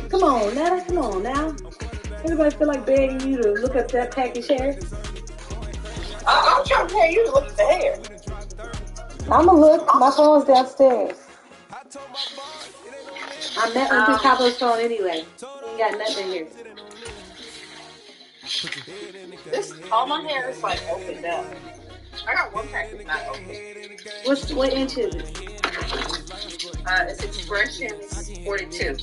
Come on, Netta. Come on now. Anybody feel like begging you to look up that package hair? I'm trying to tell you to look at the hair. I'ma look. My phone's downstairs. I'm netting through Capo's phone anyway. He ain't got nothing here. All my hair is like opened up. I got one package not open. What inch is it? It's Expressions 42.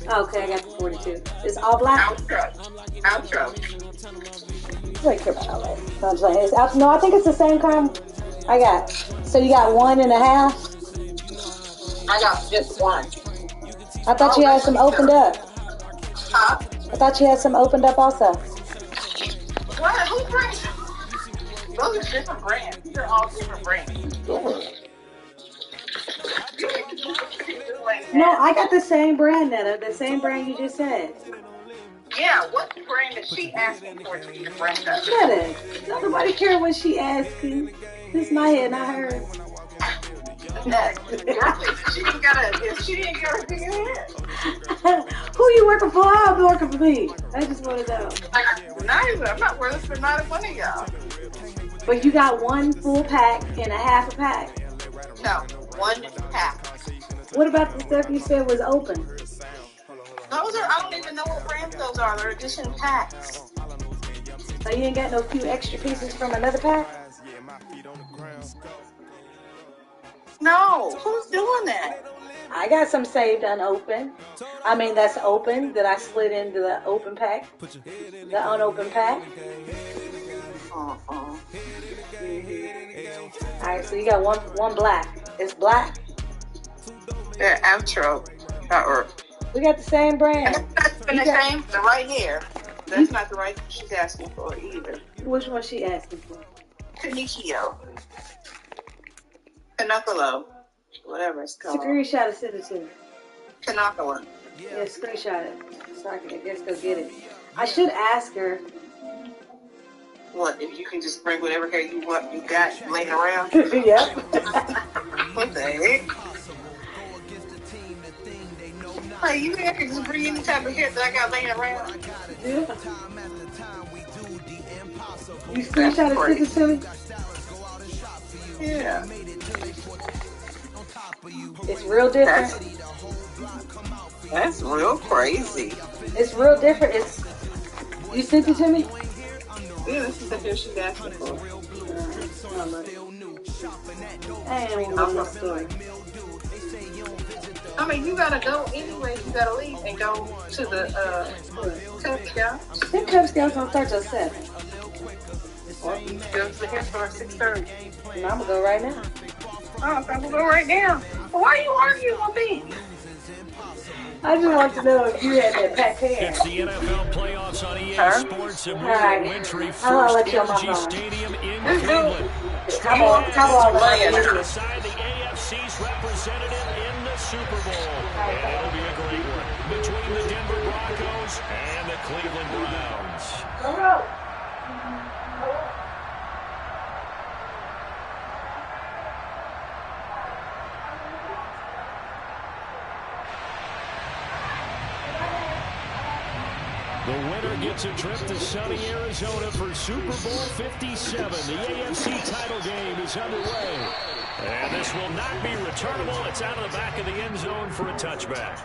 Okay, I got the 42. It's all black? Outro. Wait, care about all that. So I'm just like, it's out. No, I think it's the same kind I got. So you got 1.5? I got just one. I thought you had some opened up. Huh? I thought you had some opened up also. What? Who brands? Those are different brands. These are all different brands. No, I got the same brand, Netta. The same brand you just said. Yeah, what brand is she asking for to be the brand of? Netta, nobody care what she asking. This is my head, not hers. If she didn't get her big head. Who you working for? I'm working for me. I just want to know. I'm not working for neither one of y'all. But you got one full pack and a half a pack. No, one pack. What about the stuff you said was open? Those are, I don't even know what brands those are. They're addition packs. So you ain't got no few extra pieces from another pack? No, who's doing that? I got some saved unopened. I mean, that's open that I slid into the open pack. The unopened pack. Alright, so you got one black. It's black. They're outro. We got the same brand. The right here. That's not the right she's asking for either. Which one she asking for? Kanikio. Kanakalo. Whatever it's called. Screenshot it, send it to me. Kanakala. Yeah, screenshot it. So I can, I guess, go get it. I should ask her. What, if you can just bring whatever hair you want, you got laying around? Yeah. What the heck? Hey, you can just bring any type of hair that I got laying around. Yeah. You screenshot it, send it to me? Yeah. It's real different. That's real crazy. It's real different. You sent it to me? Yeah, this is the hair she's asking for. I ain't want no story. I mean, you gotta go anyway. You gotta leave and go to the Cub Scouts. The Cub Scouts don't start till 7. Or you go to the hair store at 6:30. And I'm gonna go right now. Oh, I'm gonna go right now. Well, why are you arguing with me? I just want to know if you had that packed hair. It's the NFL playoffs on EA Sports and we're at Wintry First Energy Stadium in Cleveland. Come on, Decide the AFC's representative in the Super Bowl. And it'll be a great one between the Denver Broncos and the Cleveland Browns. The winner gets a trip to sunny Arizona for Super Bowl 57. The AFC title game is underway. And this will not be returnable. It's out of the back of the end zone for a touchback.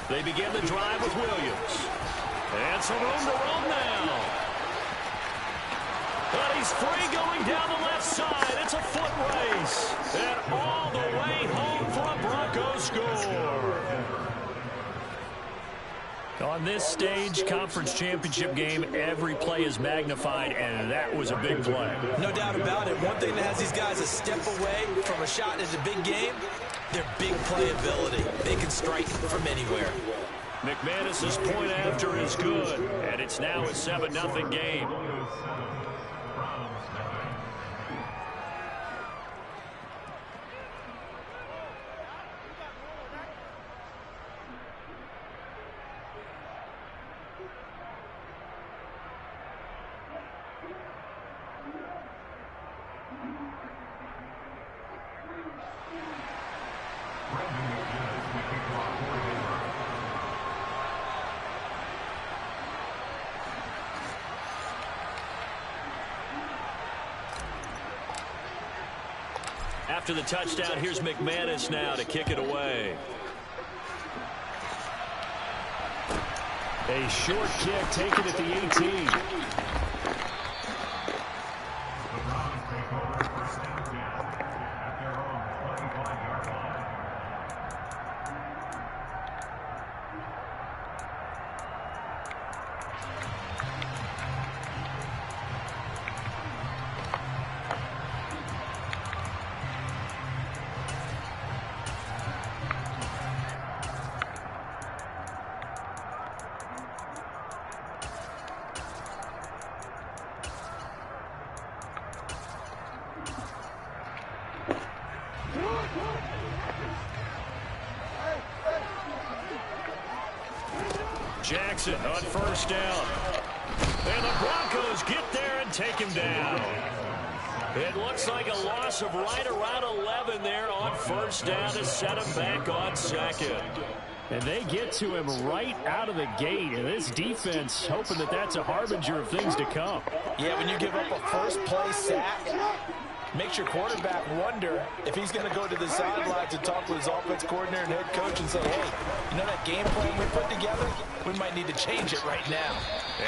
They begin the drive with Williams. And some room to run now. But he's free going down the left side. It's a foot race. And all the way home for a Broncos score. On this stage, conference championship game, every play is magnified, and that was a big play. No doubt about it. One thing that has these guys a step away from a shot in a big game, their big play ability. They can strike from anywhere. McManus's point after is good, and it's now a 7-0 game. After the touchdown, here's McManus now to kick it away. A short kick taken at the 18. Jackson on first down. And the Broncos get there and take him down. It looks like a loss of right around 11 there on first down to set him back on second. And they get to him right out of the gate. And this defense hoping that that's a harbinger of things to come. Yeah, when you give up a first play sack, makes your quarterback wonder if he's going to go to the sidelines and talk with his offense coordinator and head coach and say, hey, you know that game plan we put together? We might need to change it right now.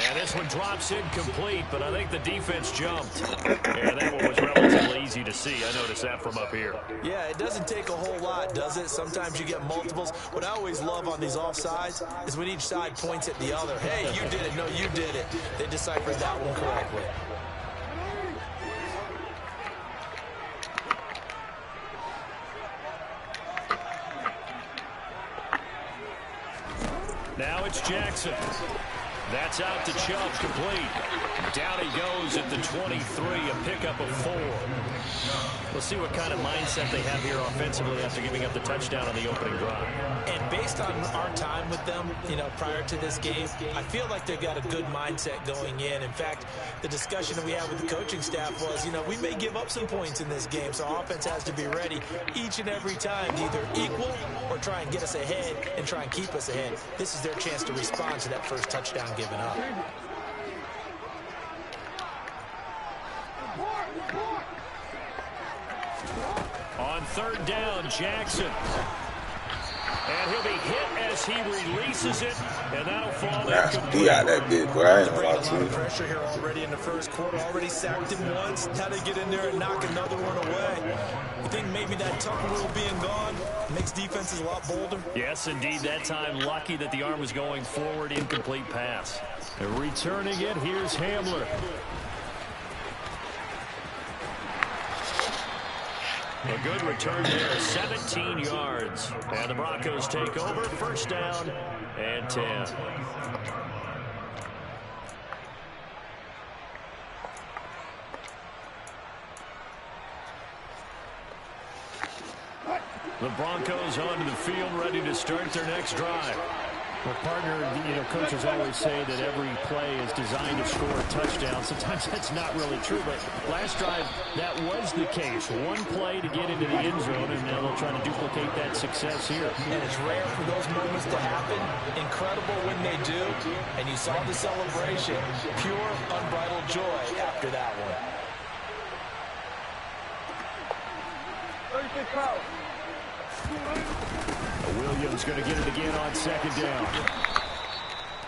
And this one drops incomplete, but I think the defense jumped. And that one was relatively easy to see. I noticed that from up here. Yeah, it doesn't take a whole lot, does it? Sometimes you get multiples. What I always love on these offsides is when each side points at the other. Hey, you did it. No, you did it. They deciphered that one correctly. Now it's Jackson. That's out to Chubb, complete. Down he goes at the 23, a pickup of 4. We'll see what kind of mindset they have here offensively after giving up the touchdown on the opening drive. And based on our time with them, you know, prior to this game, I feel like they've got a good mindset going in. In fact, the discussion that we had with the coaching staff was, you know, we may give up some points in this game, so our offense has to be ready each and every time to either equal or try and get us ahead and try and keep us ahead. This is their chance to respond to that first touchdown given up. On third down, Jackson. And he'll be hit as he releases it, and that'll fall incomplete. Yeah, that did, but I ain't Bringing gonna a lot of pressure here already in the first quarter. Already sacked him once. Now they get in there and knock another one away. You think maybe that tuck rule being gone makes defenses a lot bolder? Yes, indeed. That time, lucky that the arm was going forward. Incomplete pass. And returning it, here's Hamler. A good return there, 17 yards. And the Broncos take over, first down and 10. The Broncos onto the field, ready to start their next drive. Well, partner, you know, coaches always say that every play is designed to score a touchdown. Sometimes that's not really true, but last drive, that was the case. One play to get into the end zone, and now they'll try to duplicate that success here. And it's rare for those moments to happen. Incredible when they do. And you saw the celebration. Pure, unbridled joy after that one. Williams going to get it again on second down.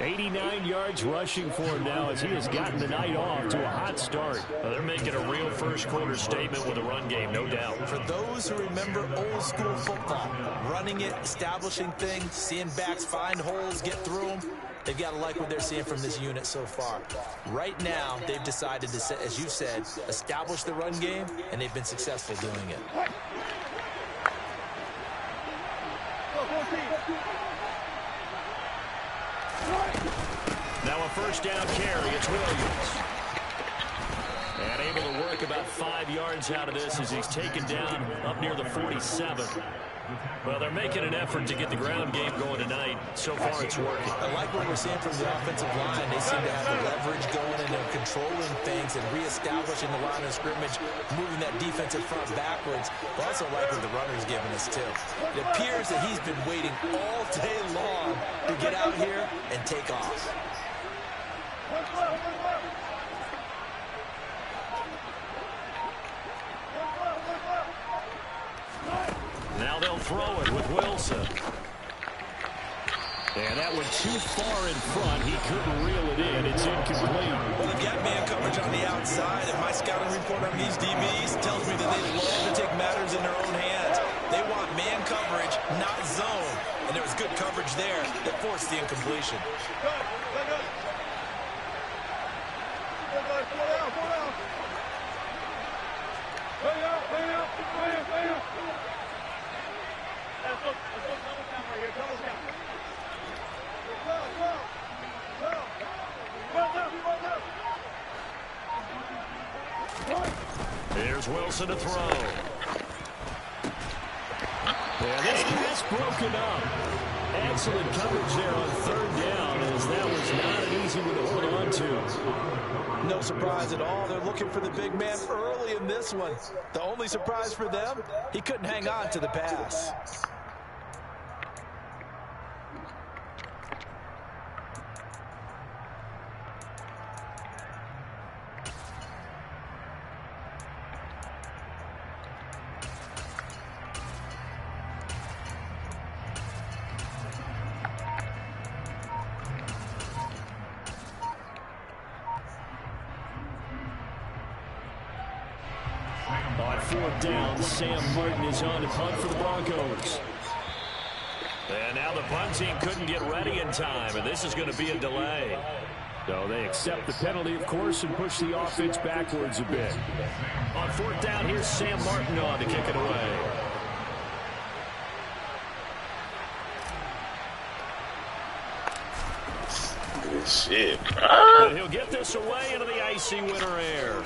89 yards rushing for him now as he has gotten the night off to a hot start. Well, they're making a real first-quarter statement with a run game, no doubt. For those who remember old-school football, running it, establishing things, seeing backs find holes, get through them, They've got to like what they're seeing from this unit so far. Right now, they've decided to, as you said, establish the run game, and they've been successful doing it. Now a first down carry. It's Williams. And able to work about 5 yards out of this as he's taken down up near the 47. Well, they're making an effort to get the ground game going tonight. So far, it's working. I like what we're seeing from the offensive line. They seem to have the leverage going, and they're controlling things and reestablishing the line of scrimmage, moving that defensive front backwards. I also like what the runner's giving us, too. It appears that he's been waiting all day long to get out here and take off. Now they'll throw it with Wilson. And that went too far in front. He couldn't reel it in. It's incomplete. Well, they've got man coverage on the outside, and my scouting report on these DBs tells me that they love to take matters in their own hands. They want man coverage, not zone. And there was good coverage there that forced the incompletion. Here's Wilson to throw. And this pass broken up. Excellent coverage there on third down, as that was not an easy one to hold on to. No surprise at all. They're looking for the big man early in this one. The only surprise for them, he couldn't hang on to the pass. On fourth down, Sam Martin is on to punt for the Broncos. And now the punt team couldn't get ready in time, and this is going to be a delay. So they accept the penalty, of course, and push the offense backwards a bit. On fourth down, here's Sam Martin on to kick it away. Good shit. And he'll get this away into the icy winter air.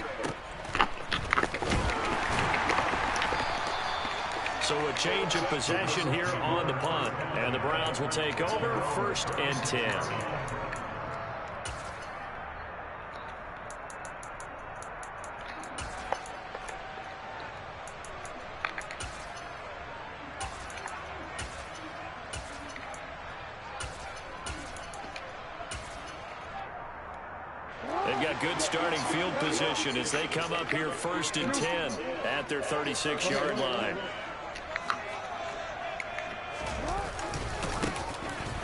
So a change of possession here on the punt. And the Browns will take over, 1st and 10. They've got good starting field position as they come up here 1st and 10 at their 36-yard line.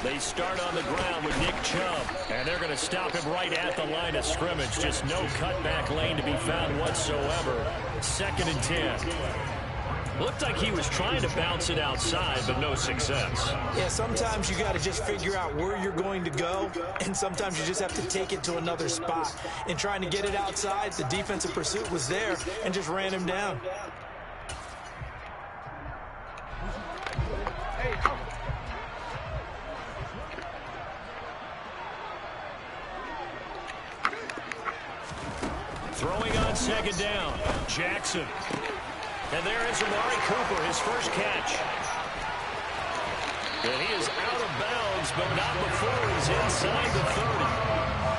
They start on the ground with Nick Chubb, and they're going to stop him right at the line of scrimmage. Just no cutback lane to be found whatsoever. 2nd and 10. Looked like he was trying to bounce it outside, but no success. Yeah, sometimes you got to just figure out where you're going to go, and sometimes you just have to take it to another spot. In trying to get it outside, the defensive pursuit was there and just ran him down. Throwing on 2nd down, Jackson. And there is Amari Cooper, his first catch. And he is out of bounds, but not before he's inside the 30.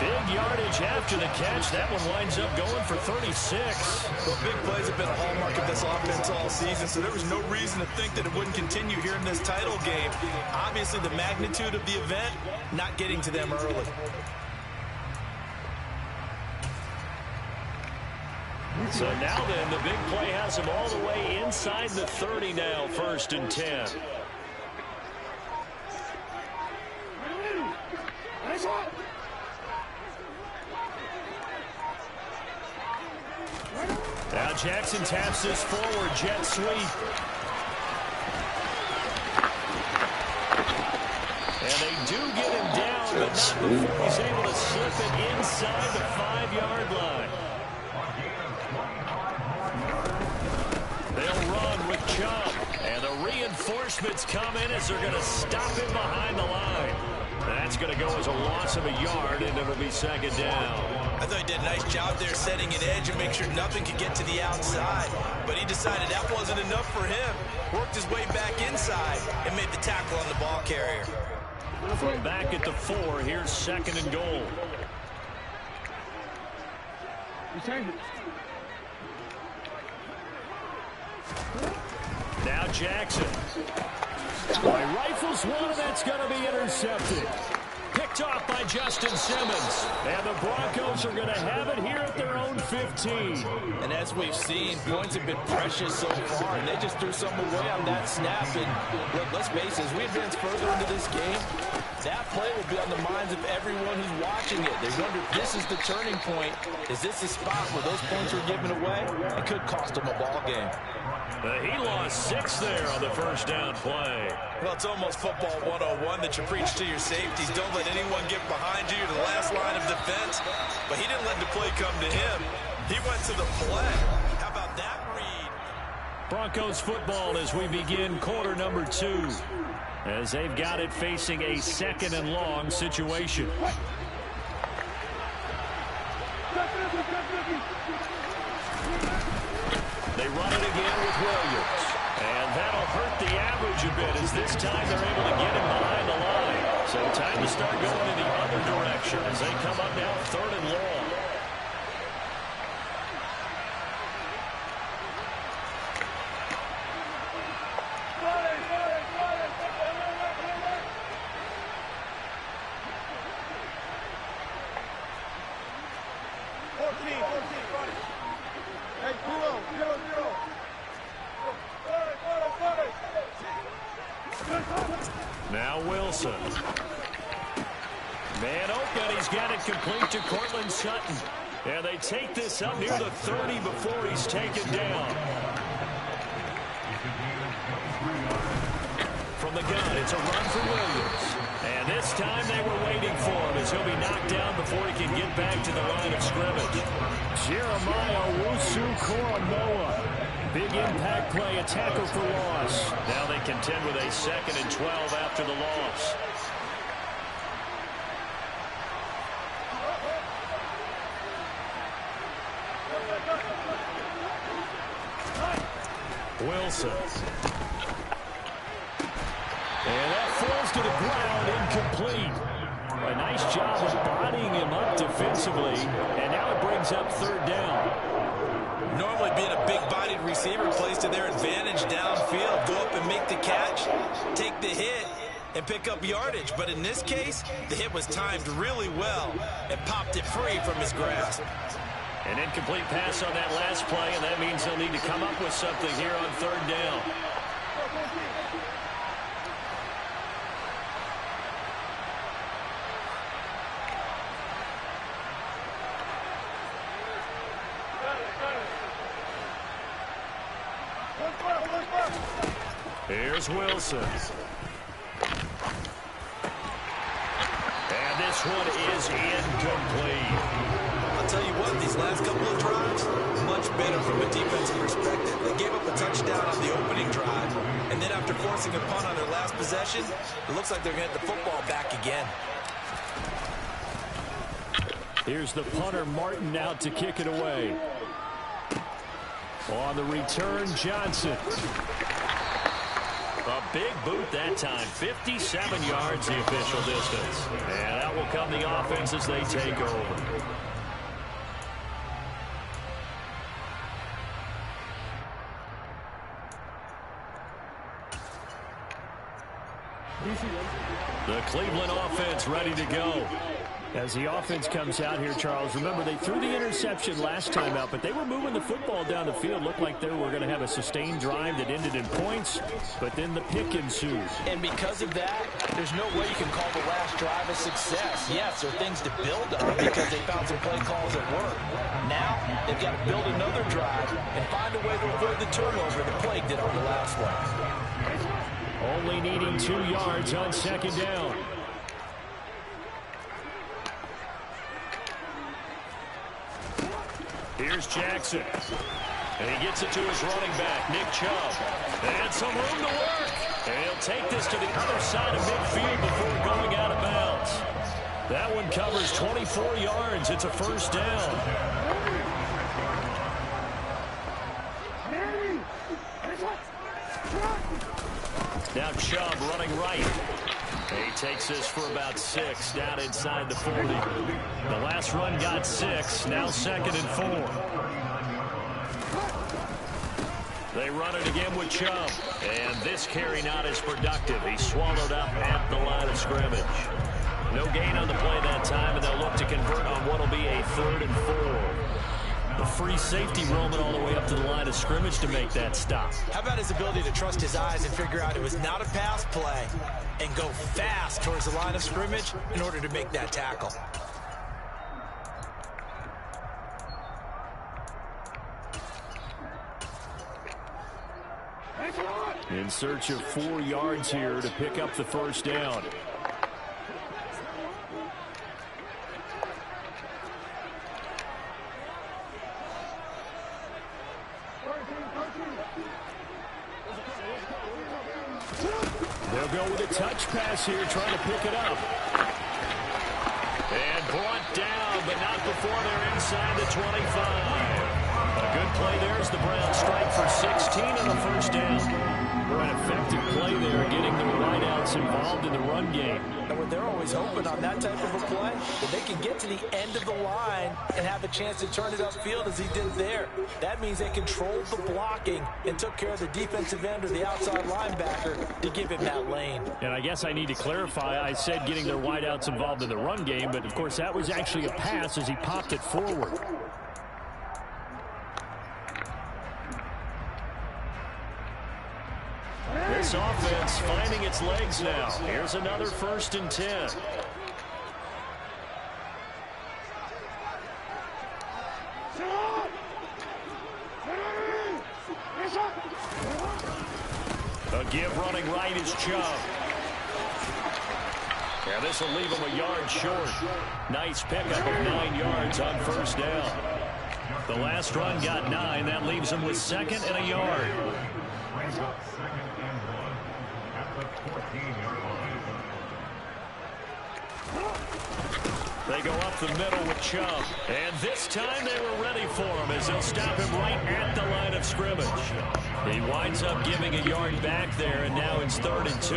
Big yardage after the catch. That one winds up going for 36. Well, big plays have been a hallmark of this offense all season, so there was no reason to think that it wouldn't continue here in this title game. Obviously, the magnitude of the event, not getting to them early. So now then, the big play has him all the way inside the 30 now, 1st and 10. Now Jackson taps this forward, jet sweep. And they do get him down, but not before he's able to slip it inside the 5-yard line. They'll run with Chubb. And the reinforcements come in as they're going to stop him behind the line. That's going to go as a loss of a yard, and it'll be second down. I thought he did a nice job there setting an edge and make sure nothing could get to the outside. But he decided that wasn't enough for him. Worked his way back inside and made the tackle on the ball carrier. From back at the 4, here's second and goal. Now Jackson. Rifles one, and that's going to be intercepted. Picked off by Justin Simmons. And the Broncos are going to have it here at their own 15. And as we've seen, points have been precious so far, and they just threw some away on that snap. And look, let's face it, as we advance further into this game, that play will be on the minds of everyone who's watching it. They wonder if this is the turning point. Is this the spot where those points were given away? It could cost them a ball game. He lost 6 there on the first down play. Well, it's almost football 101 that you preach to your safeties. Don't let anyone get behind you to the last line of defense. But he didn't let the play come to him. He went to the play. How about that read? Broncos football as we begin quarter number 2. As they've got it facing a second and long situation. They run it again with Williams. And that'll hurt the average a bit as this time they're able to get him behind the line. So time to start going in the other direction as they come up now third and long. Now Wilson. Man open. He's got it complete to Cortland Sutton. And they take this up near the 30 before he's taken down. From the gun, it's a run for Williams. And this time they were waiting for him as he'll be knocked down before he can get back to the line of scrimmage. Jeremiah Owusu-Koramoah. Big impact play, a tackle for loss. Now they contend with a 2nd and 12 after the loss. Wilson. And that falls to the ground, incomplete. A nice job of bodying him up defensively, and now it brings up third down. Normally being a big-bodied receiver plays to their advantage downfield. Go up and make the catch, take the hit, and pick up yardage. But in this case, the hit was timed really well and popped it free from his grasp. An incomplete pass on that last play, and that means they'll need to come up with something here on third down. Here's Wilson. And this one is incomplete. I'll tell you what, these last couple of drives, much better from a defensive perspective. They gave up a touchdown on the opening drive, and then after forcing a punt on their last possession, it looks like they're going to get the football back again. Here's the punter, Martin, out to kick it away. On the return, Johnson. A big boot that time. 57 yards the official distance. And that will come the offense as they take over. The Cleveland offense ready to go. As the offense comes out here, Charles, remember they threw the interception last time out, but they were moving the football down the field. Looked like they were going to have a sustained drive that ended in points, but then the pick ensues. And because of that, there's no way you can call the last drive a success. Yes, there are things to build on because they found some play calls at work. Now, they've got to build another drive and find a way to avoid the turnover the Plague did on the last one. Only needing 2 yards on second down. Here's Jackson. And he gets it to his running back, Nick Chubb. And some room to work. And he'll take this to the other side of midfield before going out of bounds. That one covers 24 yards. It's a first down. Now Chubb running right. He takes this for about 6 down inside the 40. The last run got 6. Now 2nd and 4. They run it again with Chubb. And this carry not as productive. He's swallowed up at the line of scrimmage. No gain on the play that time, and they'll look to convert on what will be a 3rd and 4. The free safety roaming all the way up to the line of scrimmage to make that stop. How about his ability to trust his eyes and figure out it was not a pass play and go fast towards the line of scrimmage in order to make that tackle. In search of 4 yards here to pick up the first down. They'll go with a touch pass here, trying to pick it up. And brought down, but not before they're inside the 25. A good play there as the Browns strike for 16 on the first down. An effective play there, getting the wideouts involved in the run game. And when they're always hoping on that type of a play, that they can get to the end of the line and have a chance to turn it upfield as he did there. That means they controlled the blocking and took care of the defensive end or the outside linebacker to give him that lane. And I guess I need to clarify, I said getting their wideouts involved in the run game, but of course that was actually a pass as he popped it forward. This offense finding its legs now. Here's another 1st and 10. A give running right is Chubb. Yeah, this will leave him a yard short. Nice pickup of 9 yards on first down. The last run got 9. That leaves him with 2nd and a yard. They go up the middle with Chubb. And this time they were ready for him as they'll stop him right at the line of scrimmage. He winds up giving a yard back there, and now it's 3rd and 2.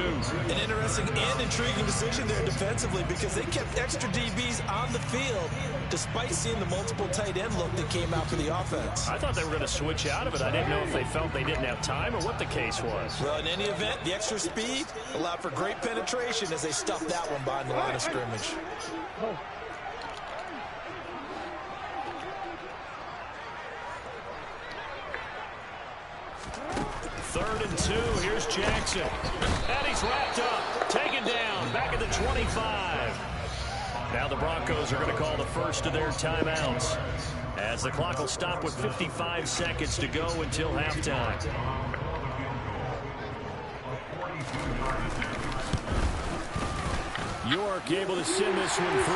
An interesting and intriguing decision there defensively because they kept extra DBs on the field despite seeing the multiple tight end look that came out for the offense. I thought they were going to switch out of it. I didn't know if they felt they didn't have time or what the case was. Well, in any event, the extra speed allowed for great penetration as they stuffed that one behind the line of scrimmage. 3rd and 2. Here's Jackson. And he's wrapped up. Taken down. Back at the 25. Now the Broncos are going to call the first of their timeouts, as the clock will stop with 55 seconds to go until halftime. York able to send this one through.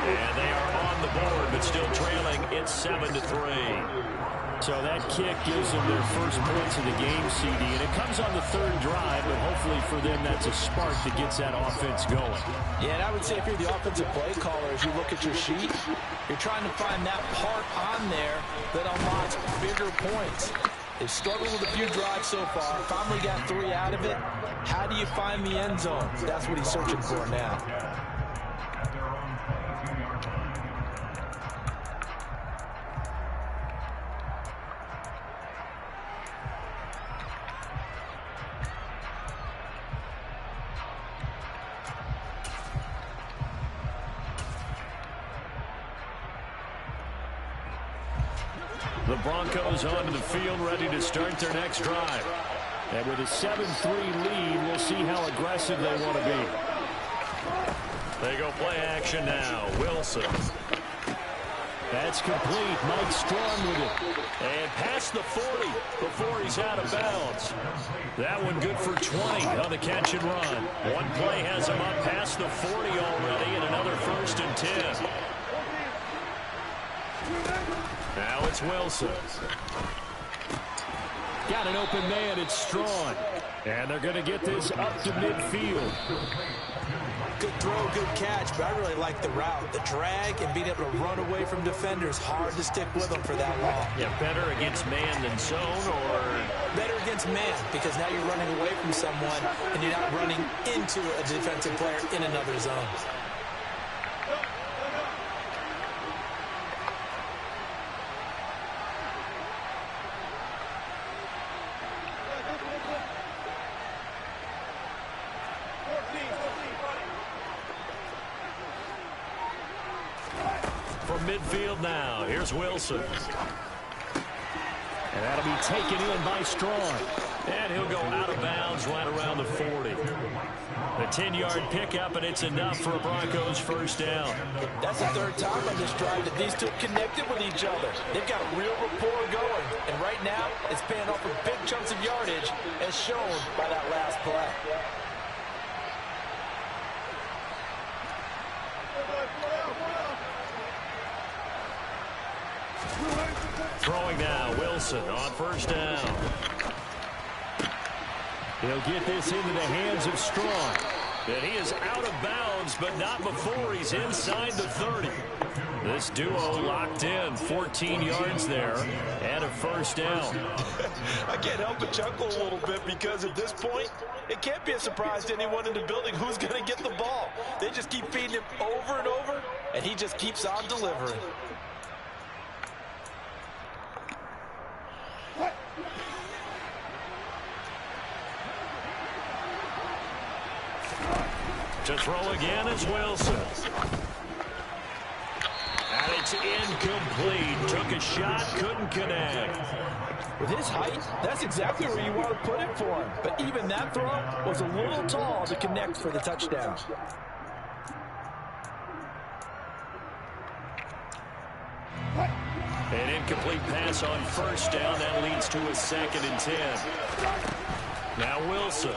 And they are on the board, but still trailing. It's 7-3. So that kick gives them their first points of the game, CD. And it comes on the 3rd drive, but hopefully for them that's a spark that gets that offense going. Yeah, and I would say if you're the offensive play caller, as you look at your sheet, you're trying to find that part on there that unlocks bigger points. They've struggled with a few drives so far. Finally got 3 out of it. How do you find the end zone? That's what he's searching for now. The Broncos onto the field, ready to start their next drive. And with a 7-3 lead, we'll see how aggressive they want to be. They go play action now. Wilson. That's complete. Mike Strong with it. And past the 40 before he's out of bounds. That one good for 20 on the catch and run. One play has him up past the 40 already, and another 1st and 10. Now it's Wilson. Got an open man. It's Strong. And they're going to get this up to midfield. Good throw, good catch, but I really like the route. The drag and being able to run away from defenders, hard to stick with them for that long. Yeah, better against man than zone, or? Better against man, because now you're running away from someone and you're not running into a defensive player in another zone. From midfield now, here's Wilson. And that'll be taken in by Strong. And he'll go out of bounds right around the 40. The 10-yard pickup, and it's enough for a Broncos first down. That's the third time on this drive that these two connected with each other. They've got a real rapport going. And right now, it's paying off for big chunks of yardage, as shown by that last play. Throwing now, Wilson on first down. He'll get this into the hands of Strong. And he is out of bounds, but not before he's inside the 30. This duo locked in, 14 yards there, and a first down. I can't help but chuckle a little bit because at this point, it can't be a surprise to anyone in the building who's going to get the ball. They just keep feeding him over and over, and he just keeps on delivering. To throw again is Wilson. And it's incomplete. Took a shot, couldn't connect. With his height, that's exactly where you want to put it for him. But even that throw was a little tall to connect for the touchdown. An incomplete pass on first down. That leads to a 2nd and 10. Now Wilson.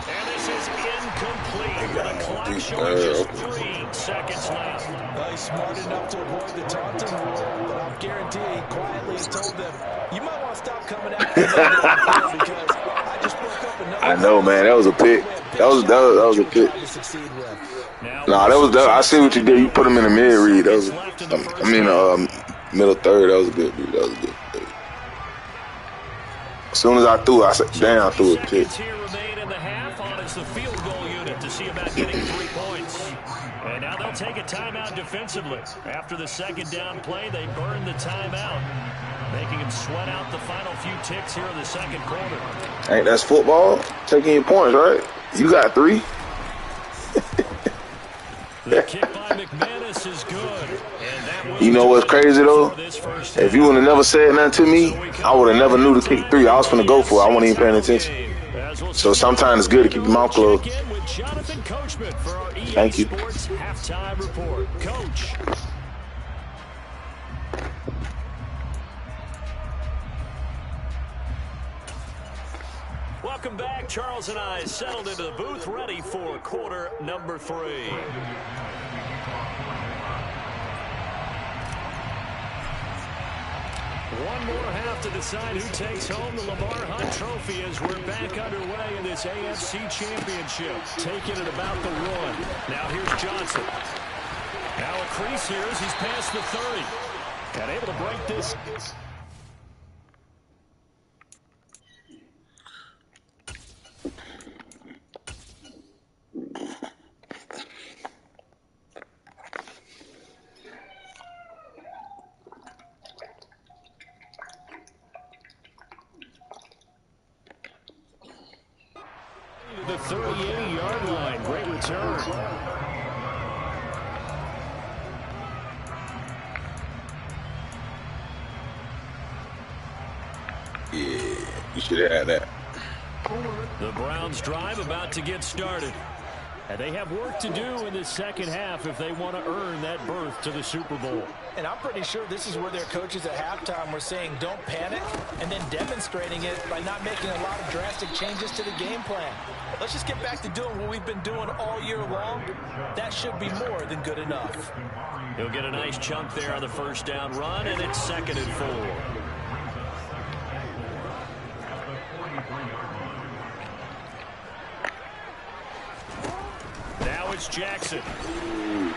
And this is incomplete. The clock showing just 3 seconds left. Well, he's smart enough to avoid the taunting rule, but I'll guarantee he quietly told them, you might want to stop coming out because I just broke up another. I know, man. That was a pick. That was a pick. Nah, that was. I see what you did. You put him in the mid read. That was. Middle third. That was a good dude. That was a good. As soon as I threw, I said, "Damn!" I threw a pick. The field goal unit to see about getting 3 points. And now they'll take a timeout defensively. After the second down play, they burn the timeout, making them sweat out the final few ticks here in the second quarter. Ain't that's football? Taking your points, right? You got 3. The kick by McManus is good. And that you know what's crazy, though? If you would have never said nothing to me, I would have never knew to kick 3. I was finna go for it. I wasn't even paying attention. So sometimes it's good to keep your mouth closed. Thank you. Halftime report. Coach. Welcome back. Charles and I settled into the booth, ready for quarter number 3. One more half to decide who takes home the Lamar Hunt Trophy as we're back underway in this AFC Championship. Taking it about the 1. Now here's Johnson. Now a crease here as he's past the 30. And able to break this. The 38-yard line. Great return. Yeah, you should have had that. The Browns drive about to get started. And they have work to do in the second half if they want to earn that berth to the Super Bowl. And I'm pretty sure this is where their coaches at halftime were saying don't panic, and then demonstrating it by not making a lot of drastic changes to the game plan. Let's just get back to doing what we've been doing all year long. That should be more than good enough. He'll get a nice chunk there on the first down run, and it's 2nd and 4. Now it's Jackson.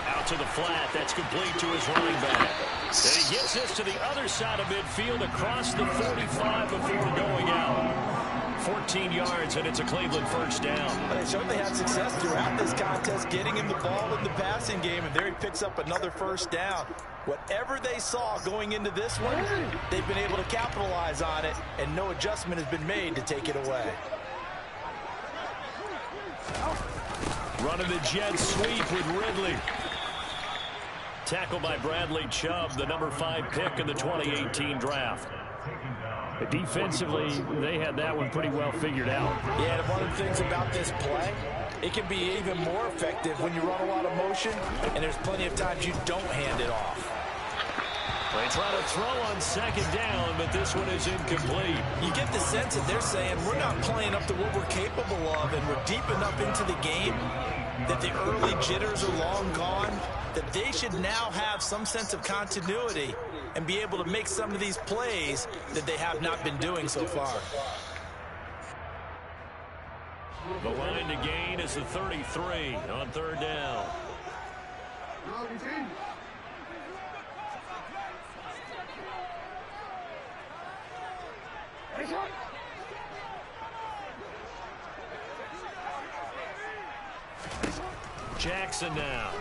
Out to the flat. That's complete to his running back. And he gets this to the other side of midfield across the 45 before going out. 14 yards, and it's a Cleveland first down. They certainly had success throughout this contest, getting him the ball in the passing game, and there he picks up another first down. Whatever they saw going into this one, they've been able to capitalize on it, and no adjustment has been made to take it away. Running the jet sweep with Ridley. Tackled by Bradley Chubb, the number 5 pick in the 2018 draft. Defensively, they had that one pretty well figured out. Yeah, and one of the things about this play, it can be even more effective when you run a lot of motion, and there's plenty of times you don't hand it off. They try to throw on 2nd down, but this one is incomplete. You get the sense that they're saying we're not playing up to what we're capable of, and we're deep enough into the game that the early jitters are long gone, that they should now have some sense of continuity and be able to make some of these plays that they have not been doing so far. The line to gain is the 33 on 3rd down. Jackson now.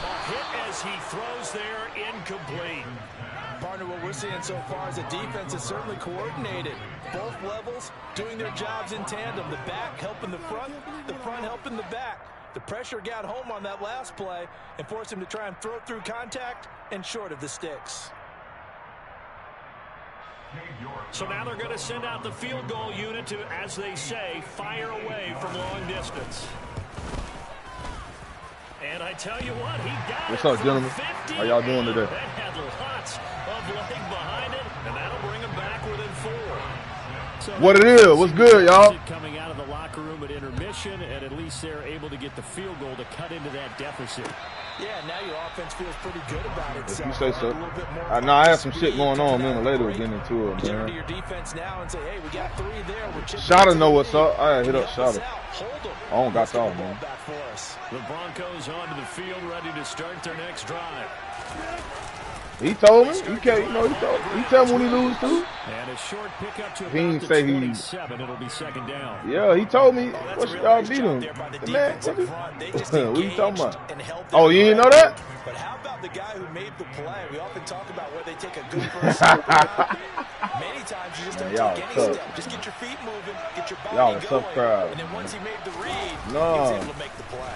A hit as he throws there, incomplete. Partner, what we're seeing so far is the defense is certainly coordinated. Both levels doing their jobs in tandem. The back helping the front helping the back. The pressure got home on that last play and forced him to try and throw through contact and short of the sticks. So now they're going to send out the field goal unit to, as they say, fire away from long distance. And I tell you what, he got What's up, gentlemen? How y'all doing today? That had lots of leg behind it, and that'll bring him back within 4. So what it is? What's good, y'all? Coming out of the locker room at intermission, and at least they're able to get the field goal to cut into that deficit. Yeah, now your offense feels pretty good about it. If you say so. I had some shit going on, man. Later we'll get into it, man. Your defense now and say, hey, we got 3 there. Shotta know what's up. I hit up Shotta. I don't got y'all, man. The Broncos onto the field, ready to start their next drive. He told me. He can't, he tell me when he loses too. And a short pickup to he didn't say 27. It'll be 2nd down. Yeah, he told me. What y'all beat him? Man, what you talking about? Oh, you didn't know that? But how about the guy who made the play? We often talk about where they take a good first step. Many times you just don't take any step. Just get your feet moving, get your body going. Tough crowd. And then once he made the read, he was able to make the play.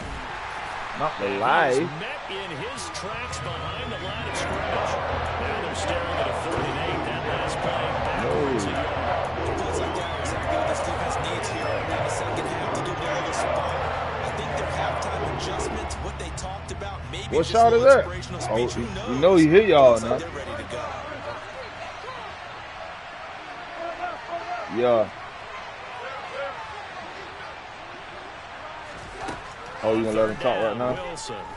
Not the lie. Met in his tracks behind the line of scrimmage. Now they're staring at a 3rd and 8. That last play backwards. It feels like they're exactly what this defense needs here in the second half to give them a little spark. I think their halftime adjustments, what they talked about, maybe what shot is that? Oh, you know he hit y'all now. They're ready to go. Yeah. Oh, you gonna let him talk right now? Wilson. And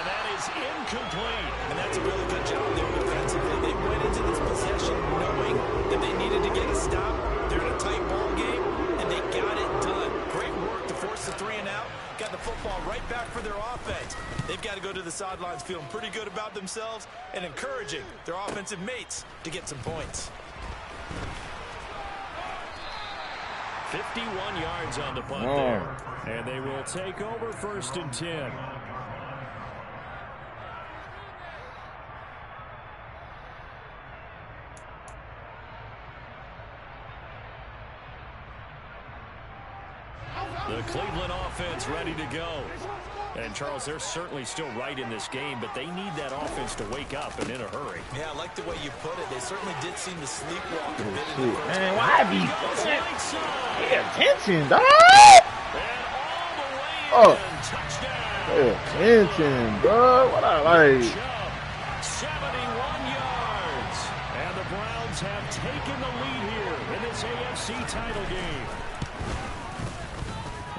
that is incomplete. And that's a really good job there defensively. They went into this possession knowing that they needed to get a stop. They're in a tight ball game, and they got it done. Great work to force the 3 and out. Got the football right back for their offense. They've got to go to the sidelines feeling pretty good about themselves and encouraging their offensive mates to get some points. 51 yards on the punt there. And they will take over 1st and 10. The Cleveland offense ready to go. And, Charles, they're certainly still right in this game, but they need that offense to wake up and in a hurry. Yeah, I like the way you put it. They certainly did seem to sleepwalk a bit. Man, why be pay attention, dog? Oh, pay attention, bro. What I like? 71 yards. And the Browns have taken the lead here in this AFC title game.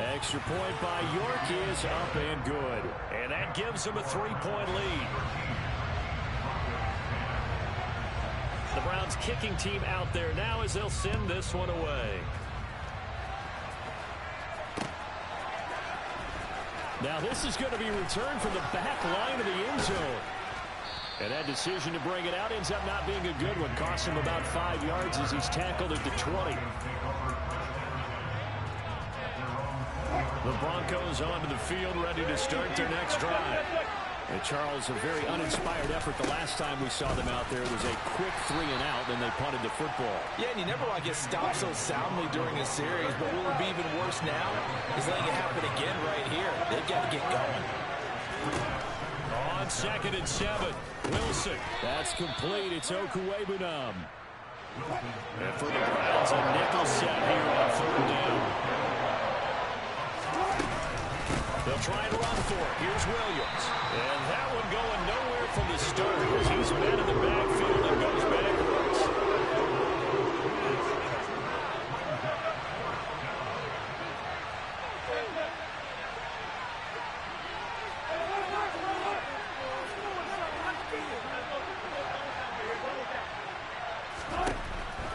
Extra point by York is up and good. And that gives them a 3-point lead. The Browns kicking team out there now as they'll send this one away. Now this is going to be returned from the back line of the end zone. And that decision to bring it out ends up not being a good one. Costs him about 5 yards as he's tackled at the 20. The Broncos onto the field, ready to start their next drive. And Charles, a very uninspired effort the last time we saw them out there. It was a quick 3-and-out, then they punted the football. Yeah, and you never want to get stopped so soundly during a series, but what would be even worse now is letting it happen again right here. They've got to get going. On 2nd and 7, Wilson. That's complete. It's Okuwebunam. And for the Browns, a nickel set here on 3rd down. They'll try and run for it. Here's Williams. And that one going nowhere from the start as he's met in the backfield and goes backwards.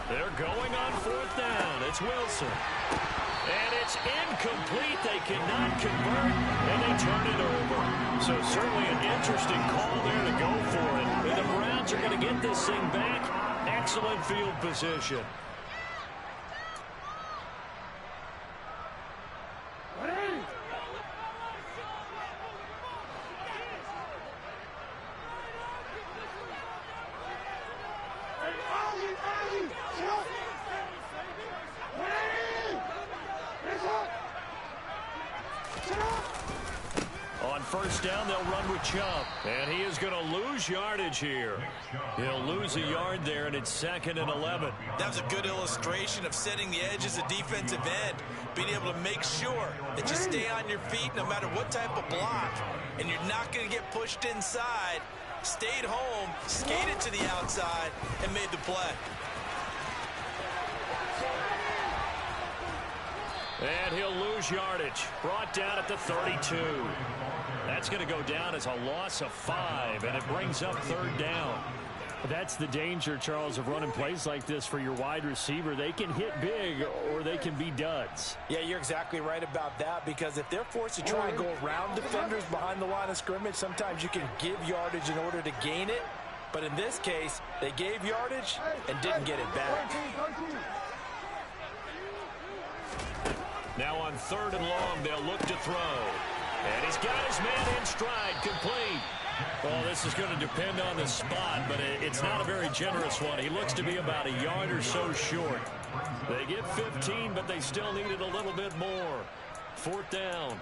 They're going on 4th down. It's Wilson. And it's incomplete. They cannot convert, and they turn it over. So certainly an interesting call there to go for it. And the Browns are going to get this thing back. Excellent field position. On 1st down, they'll run with Chubb. And he is going to lose yardage here. He'll lose a yard there, and it's 2nd and 11. That was a good illustration of setting the edge as a defensive end. Being able to make sure that you stay on your feet no matter what type of block. And you're not going to get pushed inside. Stayed home, skated to the outside, and made the play. And he'll lose yardage. Brought down at the 32. That's going to go down as a loss of 5, and it brings up 3rd down. That's the danger, Charles, of running plays like this for your wide receiver. They can hit big or they can be duds. Yeah, you're exactly right about that, because if they're forced to try and go around defenders behind the line of scrimmage, sometimes you can give yardage in order to gain it. But in this case, they gave yardage and didn't get it back. Now on 3rd and long, they'll look to throw. And he's got his man in stride, complete. Well, this is going to depend on the spot, but it's not a very generous one. He looks to be about a yard or so short. They get 15, but they still needed a little bit more. 4th down.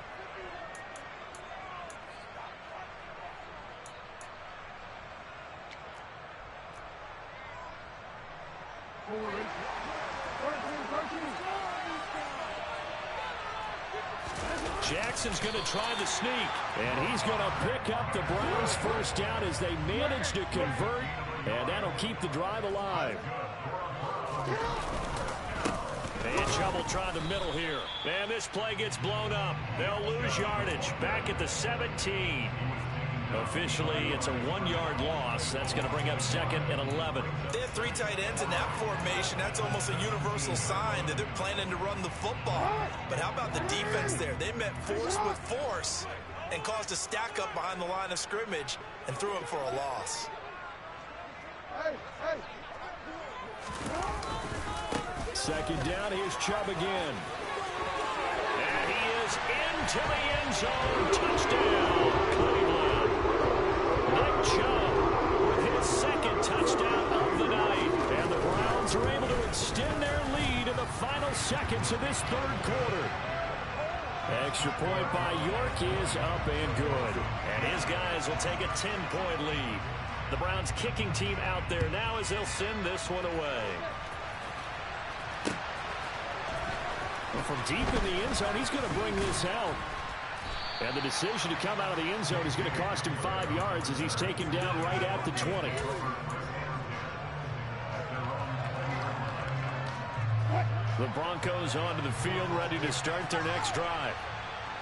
Jackson's going to try the sneak, and he's going to pick up the Browns' 1st down as they manage to convert, and that'll keep the drive alive. And Chubb will try the middle here. And this play gets blown up. They'll lose yardage back at the 17. Officially, it's a 1-yard loss. That's going to bring up 2nd and 11. They have 3 tight ends in that formation. That's almost a universal sign that they're planning to run the football. But how about the defense there? They met force with force and caused a stack up behind the line of scrimmage and threw him for a loss. Second down, here's Chubb again. And he is into the end zone. Touchdown, Cleveland. Nick Chubb with his 2nd touchdown of the night. And the Browns are able to extend their lead in the final seconds of this 3rd quarter. Extra point by York is up and good. And his guys will take a 10-point lead. The Browns kicking team out there now as they'll send this one away. Well, from deep in the end zone, he's going to bring this out. And the decision to come out of the end zone is going to cost him 5 yards as he's taken down right at the 20. The Broncos onto the field, ready to start their next drive.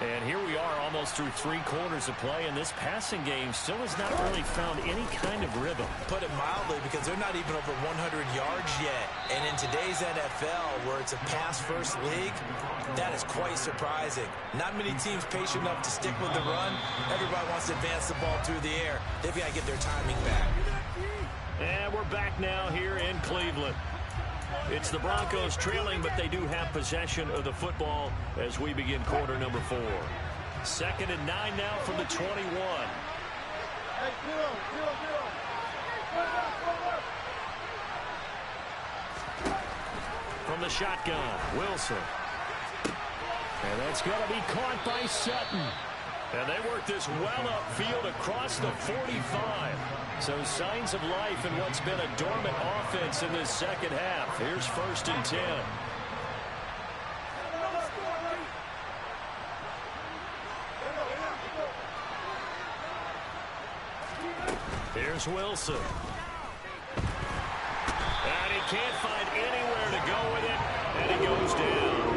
And here we are almost through 3 quarters of play, and this passing game still has not really found any kind of rhythm. Put it mildly, because they're not even over 100 yards yet. And in today's NFL, where it's a pass-first league, that is quite surprising. Not many teams patient enough to stick with the run. Everybody wants to advance the ball through the air. They've got to get their timing back. And we're back now here in Cleveland. It's the Broncos trailing, but they do have possession of the football as we begin quarter number 4. 2nd and 9 now from the 21. From the shotgun, Wilson. And that's going to be caught by Sutton. And they work this well upfield across the 45. So signs of life in what's been a dormant offense in this second half. Here's 1st and 10. Here's Wilson. And he can't find anywhere to go with it. And he goes down.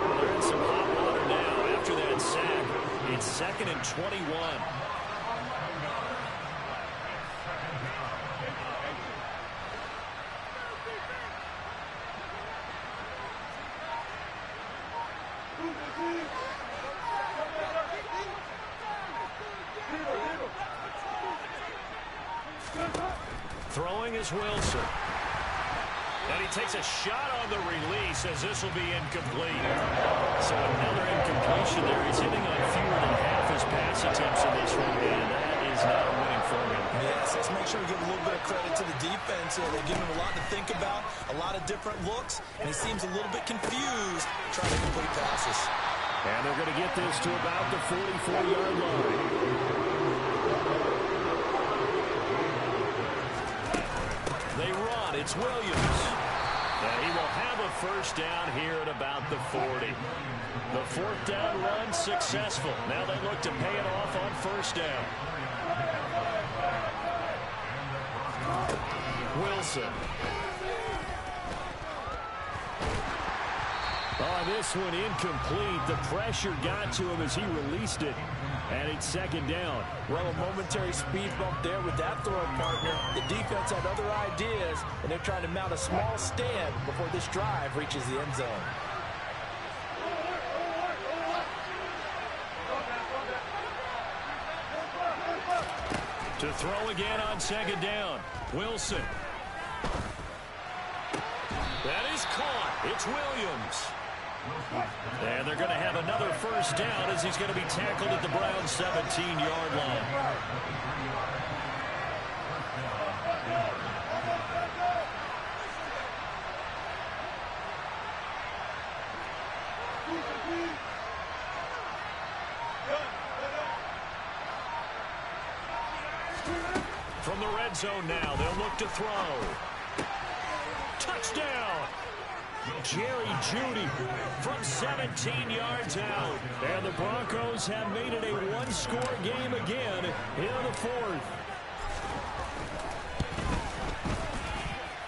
Well, they're in some hot water now after that sack. It's 2nd and 21. Throwing is Wilson. And he takes a shot on the release as this will be incomplete. So another incompletion there. He's hitting on fewer than half his pass attempts in this one, and that is not a winning formula. Yes, let's make sure we give a little bit of credit to the defense here. They've given him a lot to think about, a lot of different looks, and he seems a little bit confused trying to complete passes. And they're going to get this to about the 44-yard line. They run. It's Williams. And he will have a first down here at about the 40. The 4th down run successful. Now they look to pay it off on 1st down. Wilson. Oh, this one incomplete. The pressure got to him as he released it. And it's 2nd down. Well, a momentary speed bump there with that throw partner. The defense had other ideas, and they're trying to mount a small stand before this drive reaches the end zone. To throw again on 2nd down. Wilson. That is caught. It's Williams. And they're going to have another first down as he's going to be tackled at the Browns' 17-yard line. From the red zone now, they'll look to throw. Touchdown! Jerry Jeudy from 17 yards out. And the Broncos have made it a one-score game again in the 4th.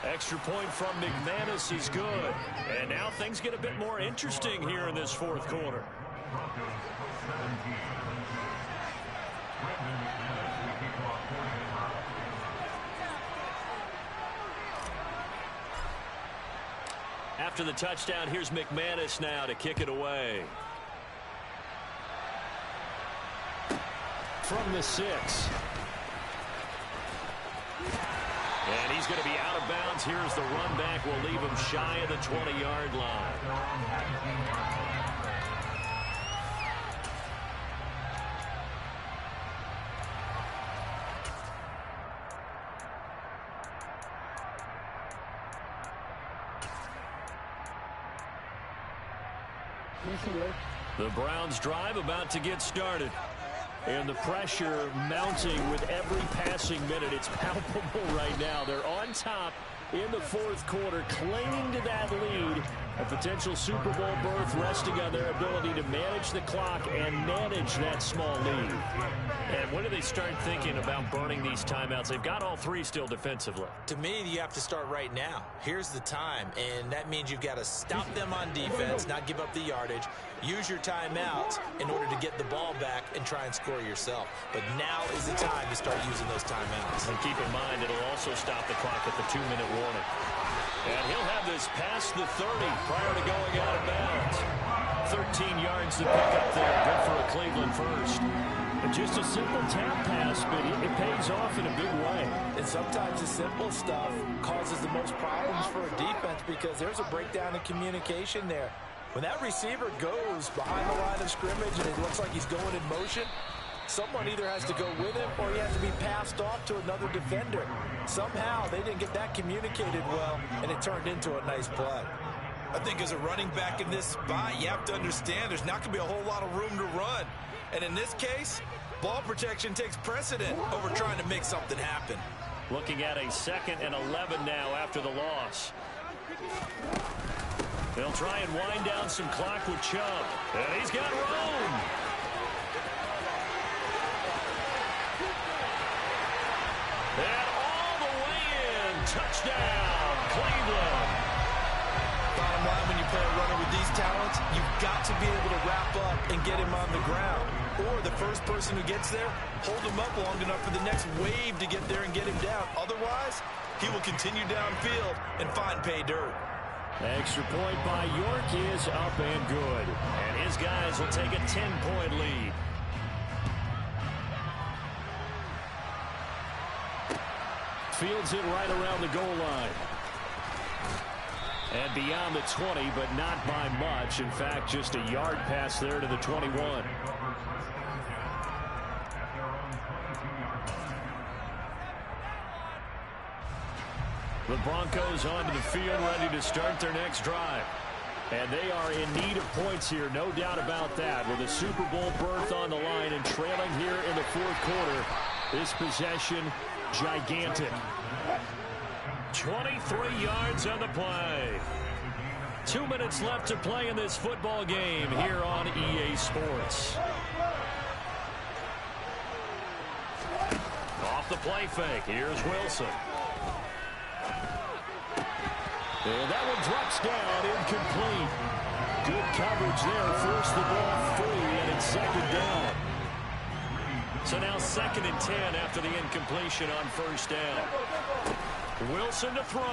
Extra point from McManus is good. And now things get a bit more interesting here in this 4th quarter. After the touchdown, here's McManus now to kick it away. From the 6. And he's going to be out of bounds. Here's the run back. Will leave him shy of the 20-yard line. The Browns drive about to get started. And the pressure mounting with every passing minute. It's palpable right now. They're on top in the fourth quarter, clinging to that lead. A potential Super Bowl berth resting on their ability to manage the clock and manage that small lead. And when do they start thinking about burning these timeouts? They've got all three still defensively. To me, you have to start right now. Here's the time, and that means you've got to stop them on defense, not give up the yardage, use your timeouts in order to get the ball back and try and score yourself. But now is the time to start using those timeouts. And keep in mind, it'll also stop the clock at the 2-minute warning. And he'll have this past the 30 prior to going out of bounds. 13 yards to pick up there. Good for a Cleveland first. And just a simple tap pass, but it pays off in a big way. And sometimes the simple stuff causes the most problems for a defense because there's a breakdown in communication there. When that receiver goes behind the line of scrimmage and it looks like he's going in motion, someone either has to go with him or he has to be passed off to another defender. Somehow they didn't get that communicated well, and it turned into a nice play. I think as a running back in this spot, you have to understand there's not going to be a whole lot of room to run. And in this case, ball protection takes precedent over trying to make something happen. Looking at a 2nd and 11 now after the loss. They'll try and wind down some clock with Chubb. And he's got room. And all the way in. Touchdown, Cleveland. Bottom line, when you play a runner with these talents, you've got to be able to wrap up and get him on the ground. Or the first person who gets there, hold him up long enough for the next wave to get there and get him down. Otherwise, he will continue downfield and find pay dirt. Extra point by York is up and good. And his guys will take a 10-point lead. Fields it right around the goal line. And beyond the 20, but not by much. In fact, just a yard pass there to the 21. The Broncos onto the field, ready to start their next drive. And they are in need of points here, no doubt about that. With a Super Bowl berth on the line and trailing here in the fourth quarter, this possession gigantic. 23 yards on the play. 2 minutes left to play in this football game here on EA Sports. Off the play fake. Here's Wilson. And that one drops down, incomplete. Good coverage there. Forced the ball free, and it's 2nd down. So now 2nd and 10 after the incompletion on 1st down. Wilson to throw.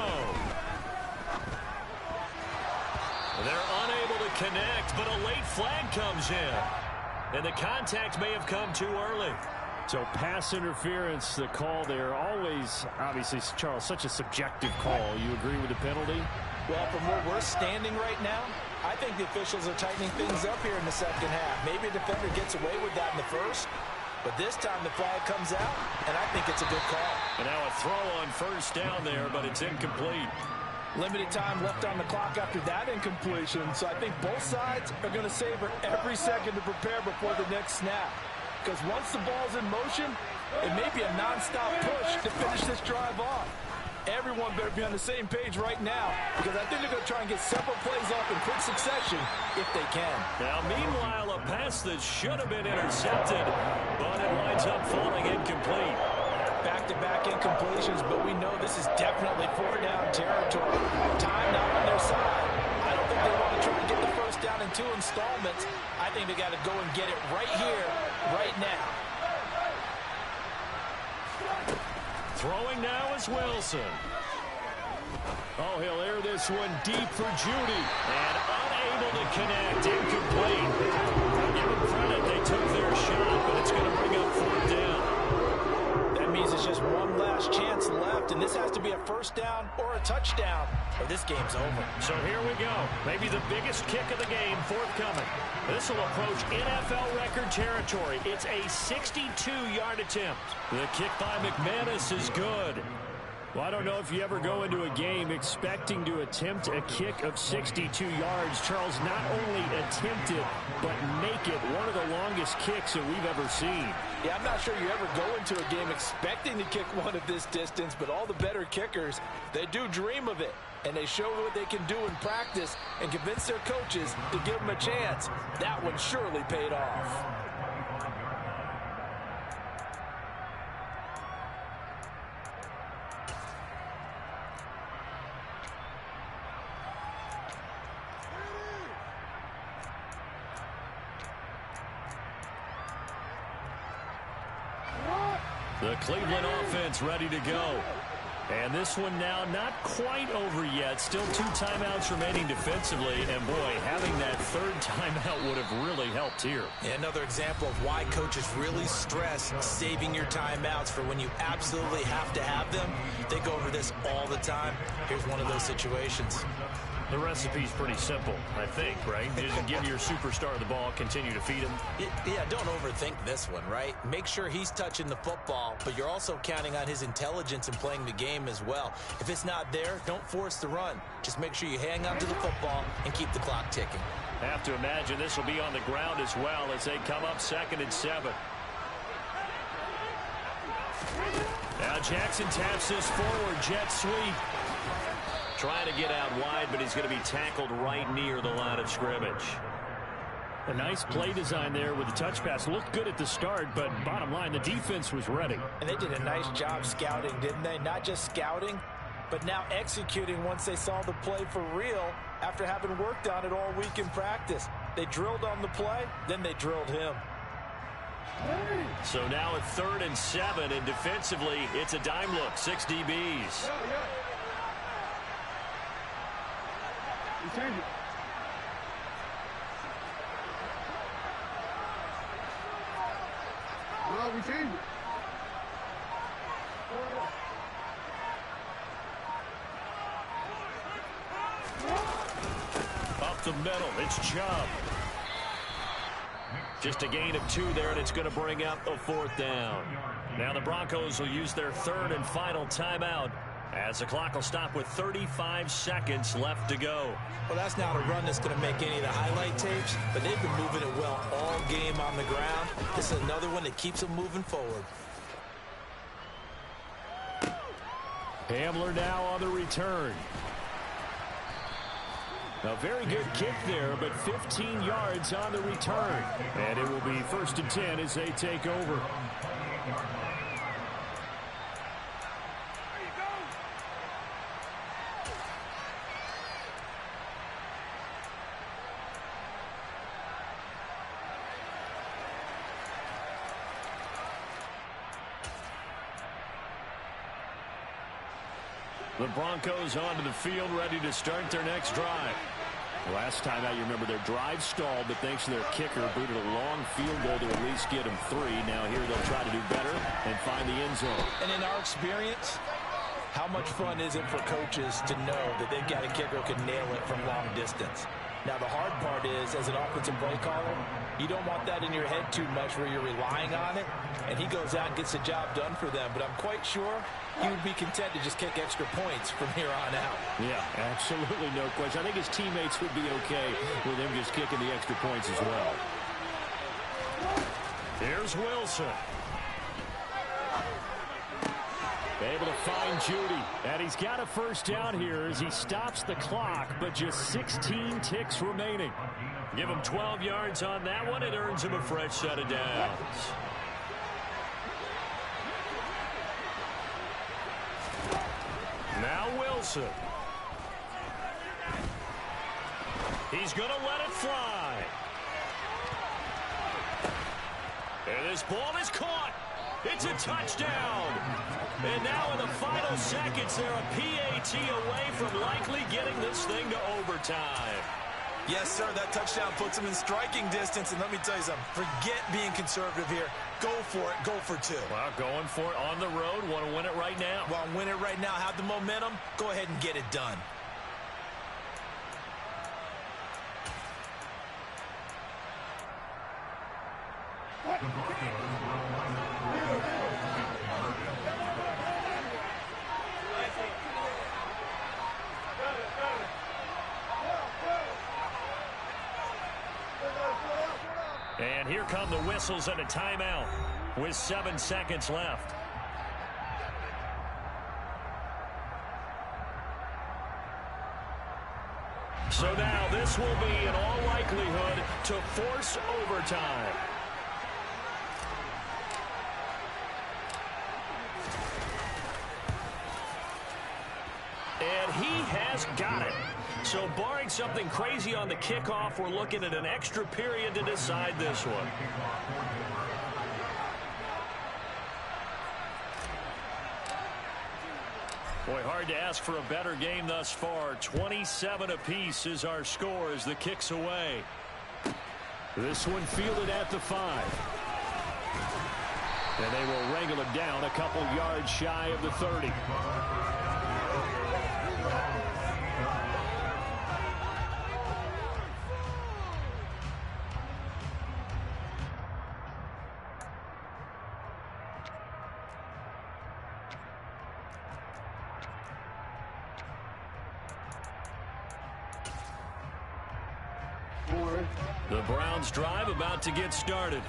They're unable to connect, but a late flag comes in. And the contact may have come too early. So pass interference, the call there, always, obviously, Charles, such a subjective call. You agree with the penalty? Well, from where we're standing right now, I think the officials are tightening things up here in the second half. Maybe a defender gets away with that in the first, but this time the flag comes out, and I think it's a good call. And now a throw on 1st down there, but it's incomplete. Limited time left on the clock after that incompletion, so I think both sides are going to savor every second to prepare before the next snap. Because once the ball's in motion, it may be a nonstop push to finish this drive off. Everyone better be on the same page right now, because I think they're going to try and get several plays off in quick succession if they can. Now, meanwhile, a pass that should have been intercepted, but it winds up falling incomplete. Back-to-back incompletions, but we know this is definitely 4-down territory. Time now on their side. I don't think they want to try to get the 1st down in 2 installments. I think they got to go and get it right here, right now. Throwing now is Wilson. Oh, he'll air this one deep for Judy. And unable to connect. Incomplete. I'll give them credit. They took their shot, but it's going to bring up 4th down. That means it's just one last chance left, and this has to be a 1st down or a touchdown, or this game's over. So here we go. Maybe the biggest kick of the game forthcoming. This will approach NFL record territory. It's a 62-yard attempt. The kick by McManus is good. Well, I don't know if you ever go into a game expecting to attempt a kick of 62 yards. Charles, not only attempt it, but make it one of the longest kicks that we've ever seen. Yeah, I'm not sure you ever go into a game expecting to kick one of this distance, but all the better kickers, they do dream of it. And they show what they can do in practice and convince their coaches to give them a chance. That one surely paid off. The Cleveland offense ready to go. And this one now not quite over yet. Still 2 timeouts remaining defensively. And, boy, having that third timeout would have really helped here. Another example of why coaches really stress saving your timeouts for when you absolutely have to have them. They go over this all the time. Here's one of those situations. The recipe's pretty simple, I think, right? Just give your superstar the ball, continue to feed him. Yeah, don't overthink this one, right? Make sure he's touching the football, but you're also counting on his intelligence in playing the game as well. If it's not there, don't force the run. Just make sure you hang on to the football and keep the clock ticking. I have to imagine this will be on the ground as well as they come up 2nd and 7. Now Jackson taps this forward, jet sweep. Trying to get out wide, but he's going to be tackled right near the line of scrimmage. A nice play design there with the touch pass. Looked good at the start, but bottom line, the defense was ready. And they did a nice job scouting, didn't they? Not just scouting, but now executing once they saw the play for real after having worked on it all week in practice. They drilled on the play, then they drilled him. So now at 3rd and 7, and defensively, it's a dime look, 6 DBs. Change it. No, we change it. Up the middle, it's Chubb. Just a gain of 2 there, and it's going to bring up a 4th down. Now the Broncos will use their 3rd and final timeout, as the clock will stop with 35 seconds left to go. Well, that's not a run that's going to make any of the highlight tapes, but they've been moving it well all game on the ground. This is another one that keeps them moving forward. Hamler now on the return. A very good kick there, but 15 yards on the return. And it will be 1st and 10 as they take over. The Broncos onto the field, ready to start their next drive. Last time out, you remember their drive stalled, but thanks to their kicker, booted a long field goal to at least get them 3. Now here they'll try to do better and find the end zone. And in our experience, how much fun is it for coaches to know that they've got a kicker who can nail it from long distance? Now, the hard part is, as an offensive play caller, you don't want that in your head too much where you're relying on it, and he goes out and gets the job done for them. But I'm quite sure he would be content to just kick extra points from here on out. Yeah, absolutely no question. I think his teammates would be okay with him just kicking the extra points as well. Here's Wilson. Able to find Judy, and he's got a 1st down here as he stops the clock, but just 16 ticks remaining. Give him 12 yards on that one. It earns him a fresh set of downs. Now Wilson. He's going to let it fly. And this ball is caught. It's a touchdown. And now in the final seconds, they're a PAT away from likely getting this thing to overtime. Yes, sir, that touchdown puts them in striking distance. And let me tell you something, forget being conservative here. Go for it, go for 2. Well, going for it on the road. Want to win it right now. Want to win it right now, have the momentum, go ahead and get it done. And here come the whistles and a timeout with 7 seconds left. So now this will be, in all likelihood, to force overtime. And he has got it. So barring something crazy on the kickoff, we're looking at an extra period to decide this one. Boy, hard to ask for a better game thus far. 27 apiece is our score as the kick's away. This one fielded at the 5. And they will wrangle it down a couple yards shy of the 30. The Browns drive about to get started.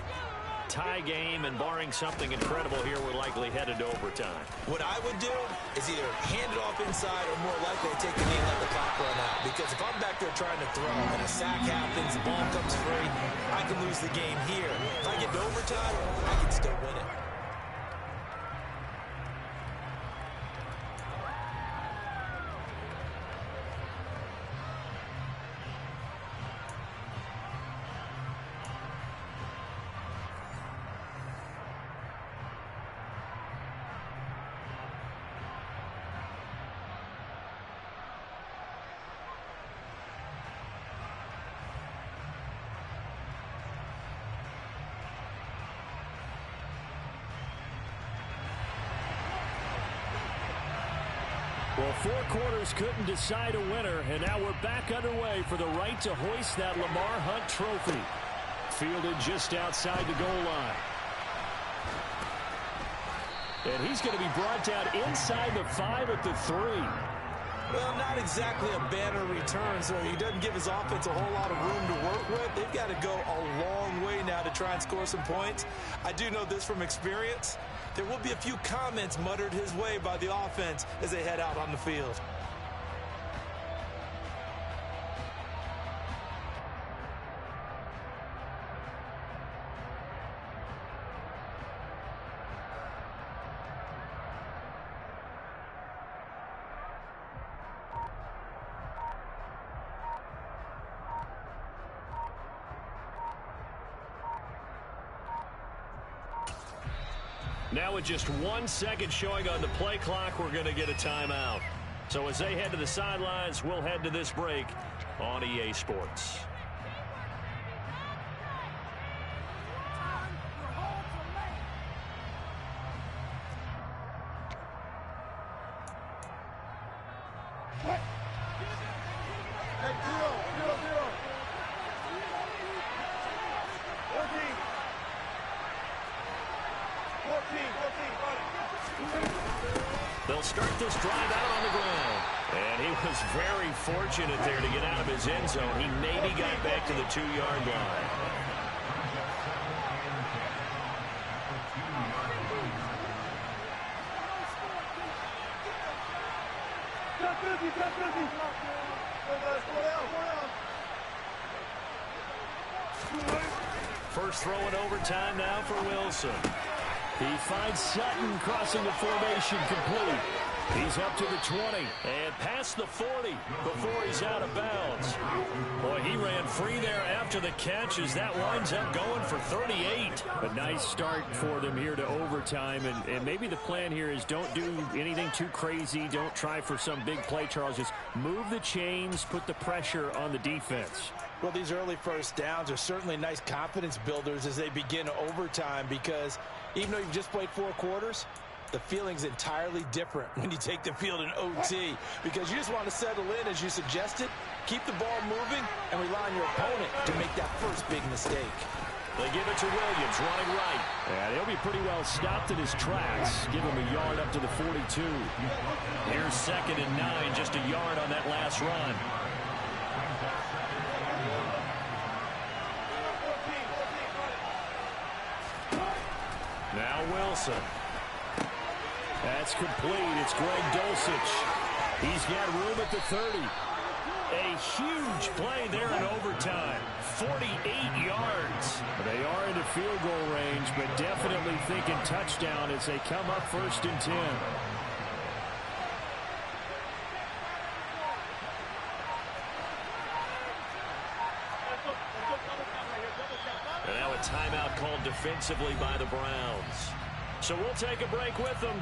Tie game, and barring something incredible here, we're likely headed to overtime. What I would do is either hand it off inside or more likely to take the knee and let the clock run out. Because if I'm back there trying to throw and a sack happens, the ball comes free, I can lose the game here. If I get to overtime, I can still win it. Well, 4 quarters couldn't decide a winner, and now we're back underway for the right to hoist that Lamar Hunt trophy. Fielded just outside the goal line. And he's going to be brought down inside the 5 at the 3. Well, not exactly a banner return, so he doesn't give his offense a whole lot of room to work with. They've got to go a long way now to try and score some points. I do know this from experience. There will be a few comments muttered his way by the offense as they head out on the field. Now with just 1 second showing on the play clock, we're going to get a timeout. So as they head to the sidelines, we'll head to this break on EA Sports. They'll start this drive out on the ground. And he was very fortunate there to get out of his end zone. He maybe got back to the 2-yard line. First throw in overtime now for Wilson. He finds Sutton crossing the formation complete. He's up to the 20. And past the 40 before he's out of bounds. Boy, he ran free there after the catch as that winds up going for 38. A nice start for them here to overtime. And maybe the plan here is don't do anything too crazy. Don't try for some big play, Charles. Just move the chains, put the pressure on the defense. Well, these early first downs are certainly nice confidence builders as they begin overtime, because even though you've just played 4 quarters, the feeling's entirely different when you take the field in OT, because you just want to settle in, as you suggested, keep the ball moving, and rely on your opponent to make that first big mistake. They give it to Williams, running right. Yeah, he'll be pretty well stopped in his tracks. Give him a yard up to the 42. Here's 2nd and 9, just a yard on that last run. Now Wilson. That's complete. It's Greg Dulcich. He's got room at the 30. A huge play there in overtime. 48 yards. They are into field goal range, but definitely thinking touchdown as they come up 1st and 10. And now a timeout called defensively by the Browns. So we'll take a break with them.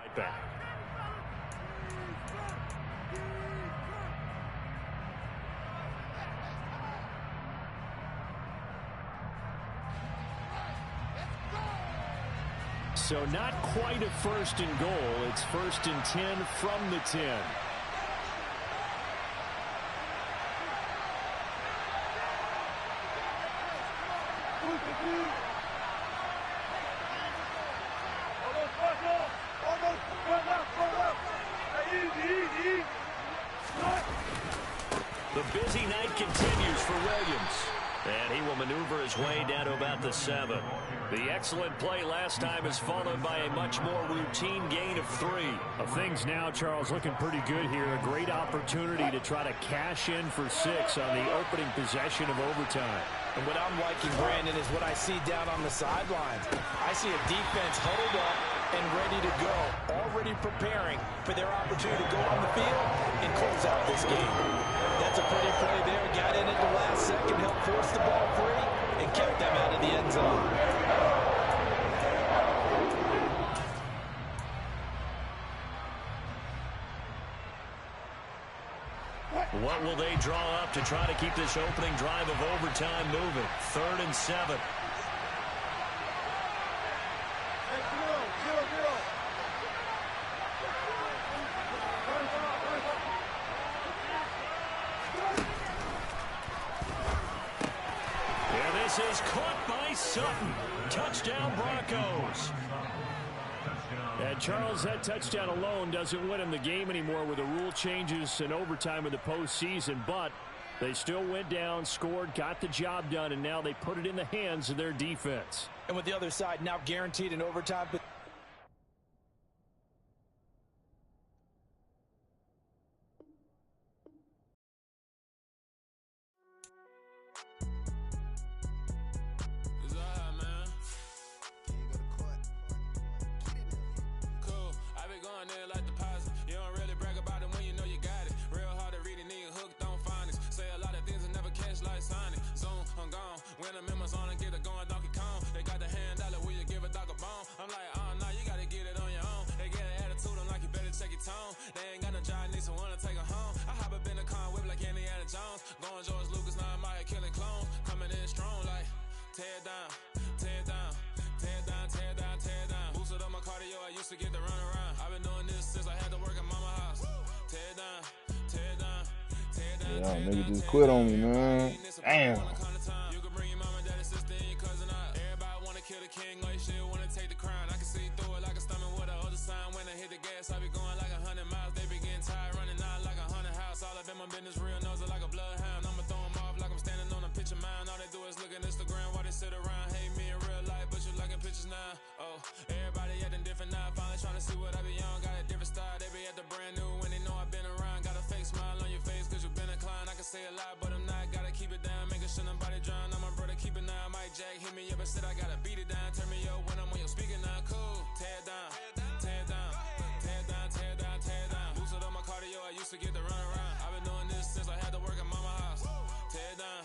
Right back. So not quite a 1st and goal. It's 1st and 10 from the 10. The busy night continues for Williams. And he will maneuver his way down to about the 7. The excellent play last time is followed by a much more routine gain of 3. Things now, Charles, looking pretty good here. A great opportunity to try to cash in for 6 on the opening possession of overtime. And what I'm liking, Brandon, is what I see down on the sidelines. I see a defense huddled up and ready to go, already preparing for their opportunity to go on the field and close out this game. That's a pretty play there. Got in at the last second, helped force the ball free, and kept them out of the end zone. What will they draw up to try to keep this opening drive of overtime moving? 3rd and 7. And this is caught by Sutton. Touchdown Broncos. And Charles, that touchdown alone doesn't win him the game anymore with the rule changes and overtime of the postseason, but they still went down, scored, got the job done, and now they put it in the hands of their defense. And with the other side now guaranteed in overtime. Like the positive. You don't really brag about it when you know you got it. Real hard to read a nigga hook, don't find us. Say a members on and get it going Donkey Kong. They got the hand dollar, will you give a dog a bone? I'm like, oh no, you gotta get it on your own. They get an attitude, I'm like, you better check your tone. They ain't got no job, need someone to take her home. I hop up in the car, whip like Indiana Jones. Going George Lucas, now I'm out here killing clones. Coming in strong like, tear it down, tear it down, tear it down, tear it down, tear it down. Boosted up my cardio, I used to get to run around. I've been doing this since I had to work at mama house. Tear it down, tear it down, tear it down. Yeah, nigga just quit on me, man. Damn. You can bring your mama, daddy, sister, and your cousin out. Everybody wanna kill the king, like shit, wanna take the crown. I can see through it like a stomach with a other sign. When I hit the gas, I be going like 100 miles. They be getting tired, running out like 100 house. All up in my business, real nose like a bloodhound. I'ma throw them off like I'm standing on a picture mound. All they do is look at Instagram while they sit around. Hate me in real life, but you liking pictures now. Oh, everybody acting different now. Finally trying to see what I be on. Got a different style, they be at the brand new when they know I've been around. Got a fake smile on your face cause you been inclined. I can say a lot, but I'm not. Gotta keep it down, making sure nobody drown. I'm my brother, keep it now. Mike Jack hit me up and said I gotta beat it down. Turn me up when I'm on your speaker now. Cool, tear it down, tear it down, tear it down, tear it down, tear it down. Boosted up my cardio, I used to get to run around. I've been doing this since I had to work at mama house. Tear it down,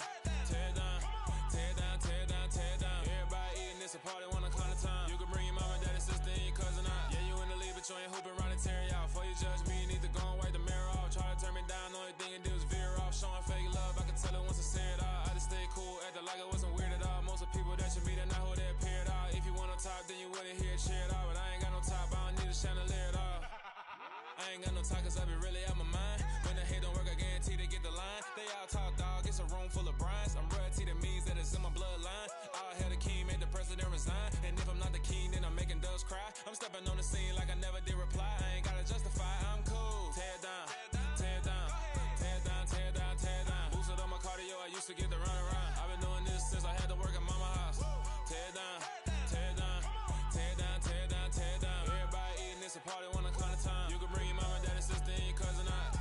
tear it down, tear it down, tear it down, tear it down. Everybody eating this a party, wanna climb the time. You can bring your mama, daddy, sister, and your cousin out. Yeah, you in the league, but you ain't hooping around and tearing out. Before you judge me, you need to go and wipe the mirror off. Try to turn me down, only thing you do is veer off. Showing fake love, I can tell it once I say it all. I just stay cool, acting like it wasn't weird at all. Most of the people that you meet are not who they appear at all. If you want on top, then you wouldn't hear it cheer at all. But I ain't got no top, I don't need a chandelier at all. I ain't got no talk cause I be really out my mind. When the hate don't work, I guarantee they get the line. They all talk dog, it's a room full of brines. I'm royalty, that means that it's in my bloodline. All hell the king, made the president resign. And if I'm not the king, then I'm making doves cry. I'm stepping on the scene like I never did reply. I ain't gotta justify, I'm cool. Tear it down, tear it down, tear it down, tear it down, tear it down. Boosted up my cardio, I used to get to run around. I've been doing this since I had to work at mama house. Tear it down, tear it down, tear it down, tear it down, tear it down. Everybody eating this a party, wanna climb the time. You can bring your mama, daddy, sister, and your cousin out.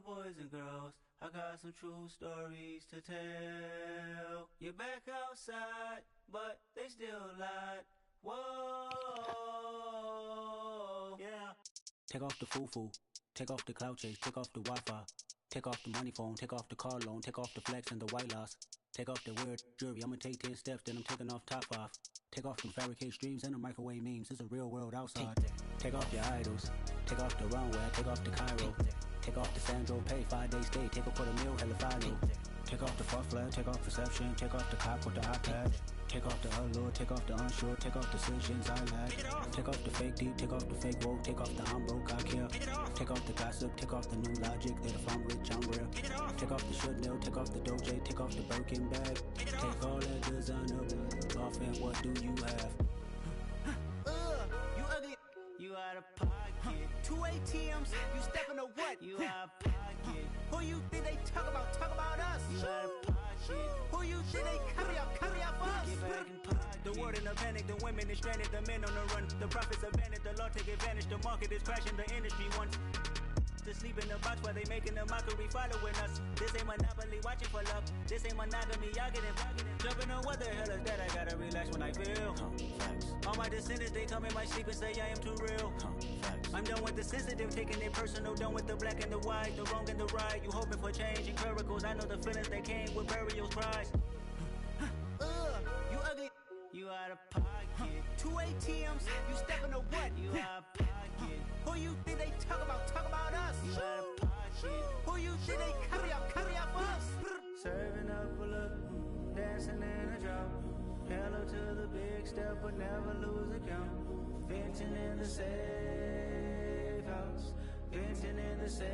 Boys and girls, I got some true stories to tell. You're back outside, but they still lied. Whoa, yeah. Take off the foo-foo, take off the cloud chase, take off the Wi-Fi, take off the money phone, take off the car loan, take off the flex and the white loss. Take off the weird jewelry, I'ma take 10 steps, then I'm taking off top off. Take off them fabricated streams and the microwave memes, it's a real world outside. Take off your idols, take off the runway, take off the Cairo. Take off the Sandro pay, 5-day stay, take a $250,000, hella follow. Take off the fuck flag, take off perception, take off the cop with the iPad. Take off the allure, take off the unsure, take off the decisions I lack. Take off the fake deep, take off the fake woke, take off the I'm broke, I care. Take off the gossip, take off the new logic, that if I'm rich, I'm real. Take off the Chanel, take off the Doja, take off the Birkin bag. Take all that designer off and what do you have? You ugly, you out of pocket. 2 ATMs, you stepping to what? You out of pocket. Who you think they talk about us? You out of pocket. Who you think they carry up us? Get back in pocket. The world in a panic, the women is stranded, the men on the run. The profits abandoned, the law take advantage, the market is crashing, the industry wants to sleep in the box while they making a mockery following us. This ain't monopoly, watching for love. This ain't monogamy, y'all getting jumping on what the hell is that? I gotta relax when I feel. All my descendants, they come in my sleep and say I am too real. I'm done with the sensitive, taking it personal, done with the black and the white, the wrong and the right. You hoping for change and miracles, I know the feelings that came with burial cries. You ugly, you out of pocket. 2 ATMs, you stepping to what? You out of pocket. Who you think they talk about us? You out of pocket. Who you think they carry up us? Serving up a look, dancing in a drought. Hello to the big step, but never lose a count. Venting in the safe house. Venting in the safe.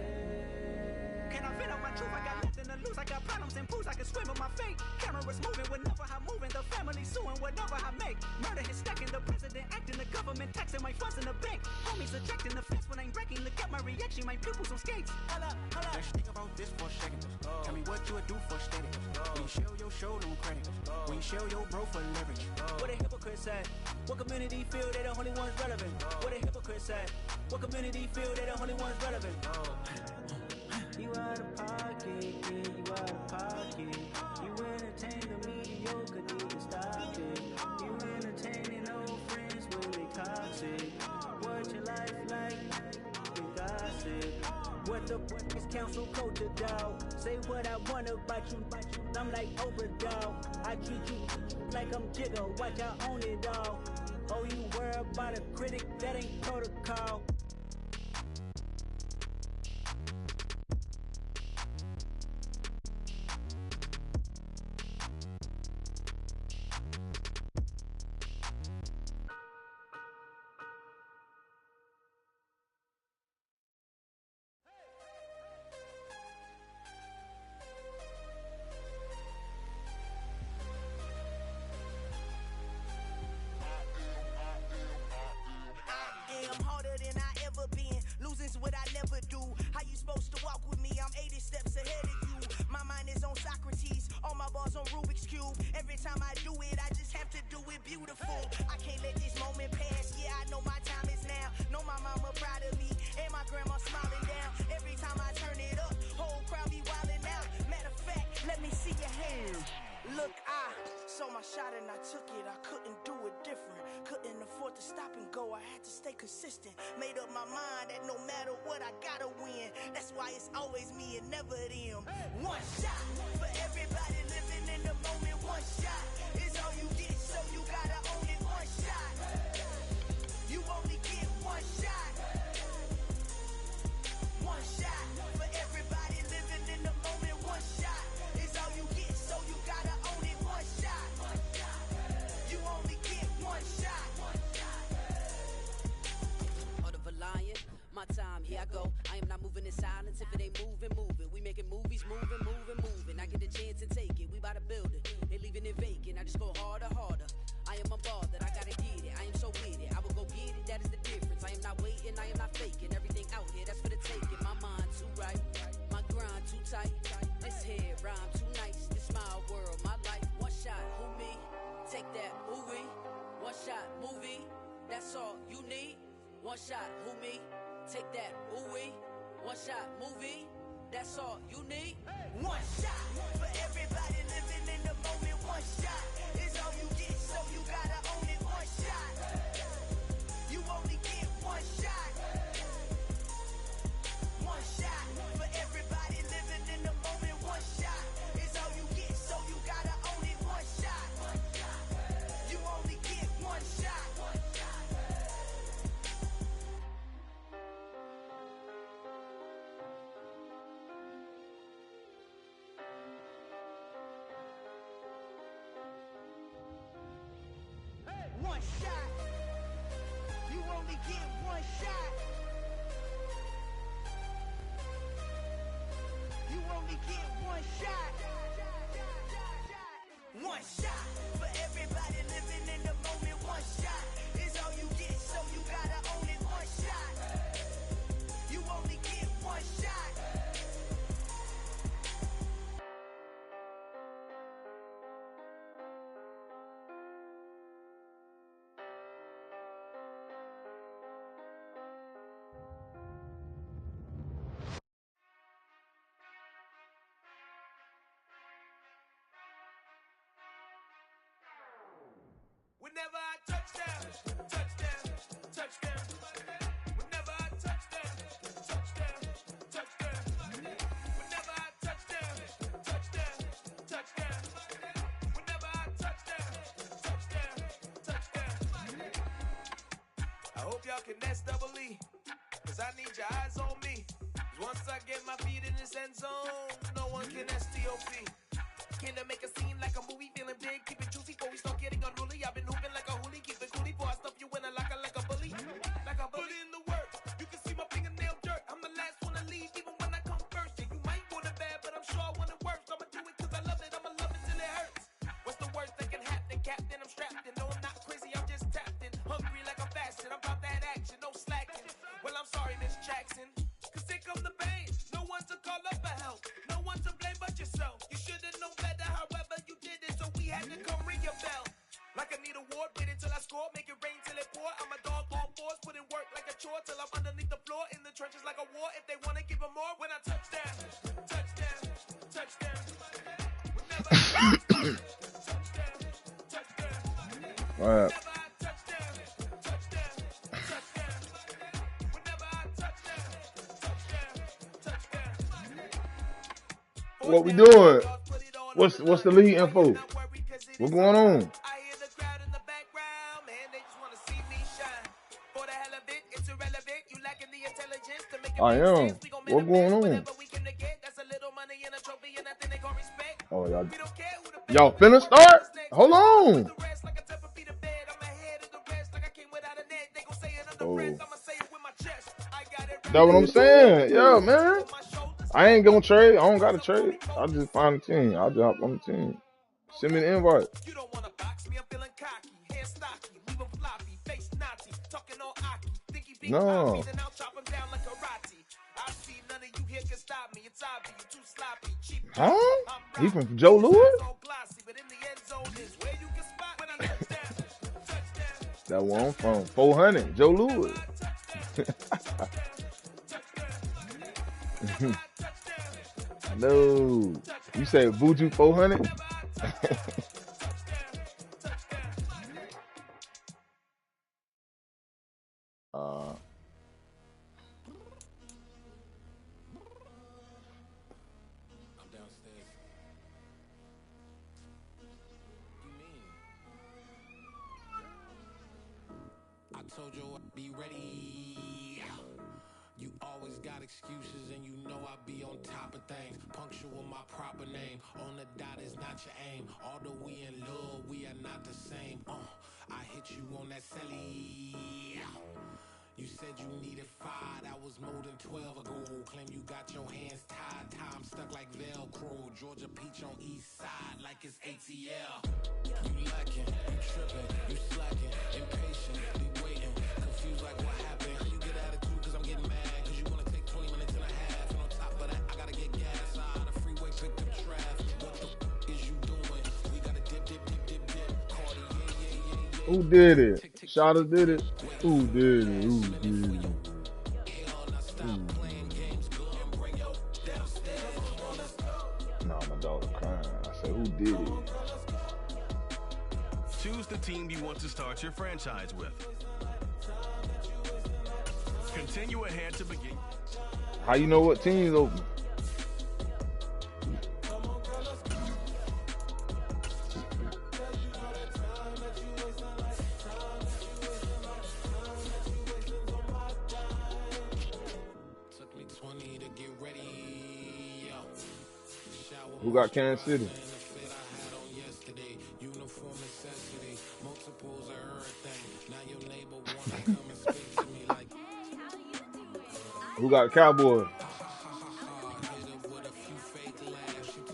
Can I vent on my truth? I got nothing to lose. I got problems and pools. I can swim with my fate. Cameras moving whenever I'm moving. The family suing whatever I make. Murder is stacking. The president acting. The government taxing my funds in the bank. Homies ejecting the fence when I'm breaking. Look at my reaction. My pupils on skates. Holla, holla. Let's think about this for a second. Tell me what you would do for static. When you show your show, no credit. When you show your bro for leverage. What a hypocrite said. What community feel they the only ones relevant? What a hypocrite said. What community feel they the only ones relevant? You out of pocket, yeah, you out of pocket. You entertain the mediocre, need to stop it. You entertaining old friends, well they toxic. What your life like? You gossip. What the fuck is council culture, dog? Say what I want about you, I'm like overdog. I treat you like I'm Jigga, watch I own it all. Oh, you worry about a critic, that ain't protocol. What I never do. How you supposed to walk with me? I'm 80 steps ahead of you. My mind is on Socrates, all my bars on Rubik's Cube. Every time I do it, I just have to do it beautiful. I can't let this moment pass. Yeah, I know my time is now. Know my mama proud of me, and my grandma smiling down. Every time I turn it up, whole crowd be wilding out. Matter of fact, let me see your hands. Look, I saw my shot and I took it. I couldn't do it different. Couldn't afford to stop and go. I had to stay consistent. Made up my mind that no matter what, I gotta win. That's why it's always me and never them. One shot for everybody living in the moment. One shot is all you get, so you gotta own it. One shot. You only get one shot. One shot for everybody living in the moment. One shot is all you get, so you gotta own it. One shot. You only get one shot. Heart of a lion, my time, here I go. I am not moving in silence. If it ain't moving, move it. We making movies, moving. I get a chance and take it. We bout to build it. They leaving it vacant. I just go harder. I am a ball that I gotta get it. I am so with it. I will go get it. That is the difference. I am not waiting. I am not faking. Everything out here, that's for the taking. My mind too right. My grind too tight. This head rhyme too nice. This my world, my life. One shot, who me? Take that, who we? One shot, movie. That's all you need. One shot, who me? Take that, who we? One shot, movie. That's all you need. One shot for everybody living in the moment. One shot is all you get, so you gotta own it. One shot. You only get one shot. One shot for everybody living in the moment. One shot is all you get, so you gotta own it. One shot. You only get one shot. One shot. You only get one shot. You only get one shot. One shot for everybody living in the moment. One shot is all you get, so you gotta own it. One shot. You only get one shot. Whenever I touch down, touchdown, touchdown. Whenever I touch down, touchdown, touchdown. Whenever I touch down, touchdown, touchdown. Whenever I touch down, touchdown, touchdown. I hope y'all can nest double E, cause I need your eyes on me. Once I get my feet in this end zone, no one can STOP. here to make a scene like a movie, feeling big, keep it juicy before we start getting unruly. I've been hooping like a hoolie, keep it coolie before I stuff you in a locker like a bully. Like a bully in the work. You can see my fingernail dirt. I'm the last one to leave, even when I come first. Yeah, you might want it bad, but I'm sure I want it worse. I'ma do it cause I love it. I'ma love it till it hurts. What's the worst that can happen, Captain? I'm strapped in. No, I'm not crazy, I'm just tapped in. Hungry like I'm fasting. I'm about that action, no slacking. Well, I'm sorry, Miss Jackson. Cause here come the pain. No one to call up for help. No one to blame but yourself. You should've known better, however you did it, so we had to come ring your bell. Like I need a award, wait until I score, make it rain till it pour. I'm a dog on fours, put in work like a chore till I'm underneath the floor, in the trenches like a war. If they wanna give them more, when I touch down, touchdown, touchdown. Whenever I touchdown, touchdown. All right. Whenever I touchdown, touchdown, touchdown. Whenever I touchdown, touchdown, touchdown. What we doing? What's the lead info? What's going on? I hear the crowd in the background, man, they just want to see me shine. For the hell of it, it's irrelevant. You lacking the intelligence to make it I make am. sense. We gon' What's going on? whatever we came to get. That's a little money and a trophy and nothing they call respect. Oh, y'all. We don't care who the Y'all finna start? Hold on. the rest like a temper feet of bed. I'm ahead of the rest like I came without a net. They gon' say it under Oh. breath. I'ma say it with my chest. I got it right. That's what I'm saying. Yeah, man. I ain't gonna trade. I don't gotta trade. I just find a team. I'll just hop on the team. Send me the invite. You don't wanna box me, I'm feeling cocky, hair stocky, leave 'em floppy, face Nazi, talking all aki, think he big No. copies, and I'll chop him down like karate. I see none of you here can stop me, it's obvious, you too sloppy, cheap. Huh? He from Joe Lewis? All glossy, but in the end zone is where you can spot when I touchdown. That one from 400. Joe Lewis. No. You say Buju 400? Told you I'd be ready. You always got excuses and you know I be on top of things. Punctual my proper name. On the dot is not your aim. Although we in love, we are not the same. I hit you on that celly. You said you needed 5, that was more than 12 ago. Claim you got your hands tied, time stuck like Velcro. Georgia Peach on east side like it's ATL. You lacking, you tripping, you slacking, impatient, be waiting, confused like what happened. You get attitude cause I'm getting mad, cause you wanna take 20 minutes and a half. And on top of that, I gotta get gas out of the freeway, pick up traffic. What the is you doing? We gotta dip. Cardi, yeah. Who did it? Shotta did it. Who did it? Who did it? Nah, my dog crying. I said, who did it? Choose the team you want to start your franchise with. Continue ahead to begin. How you know what team's open? Who got Kansas City? Who got Cowboys?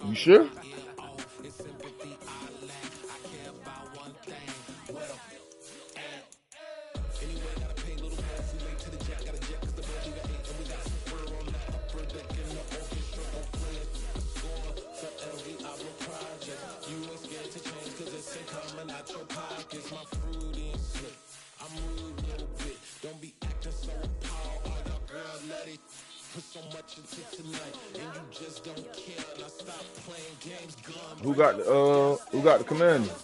You sure? Who got the Commanders?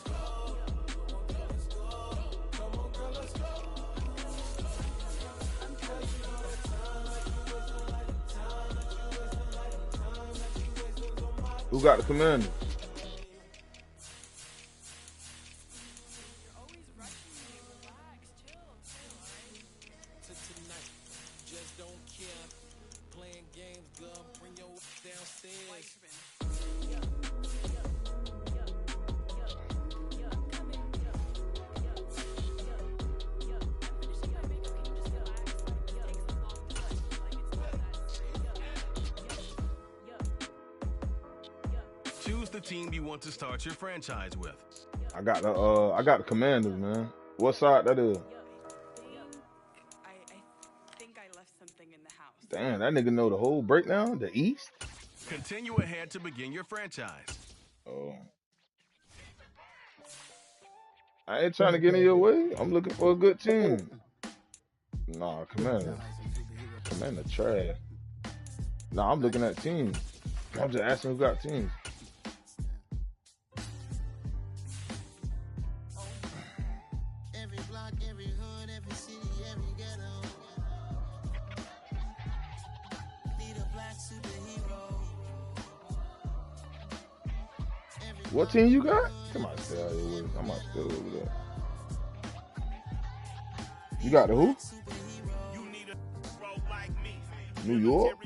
Who got the Commanders? the team you want to start your franchise with. I got the Commanders, man. What side that is? I think I left something in the house. Damn, that nigga know the whole breakdown. The East. Continue ahead to begin your franchise. Oh. I ain't trying to get in your way. I'm looking for a good team. Nah, Commander trash. Nah, I'm looking at teams. I'm just asking who got teams. Every block, every hood, every city, every ghetto. Need a black superhero. What team you got? Come on, stay out of your way. I might still over there. You got the who? New York?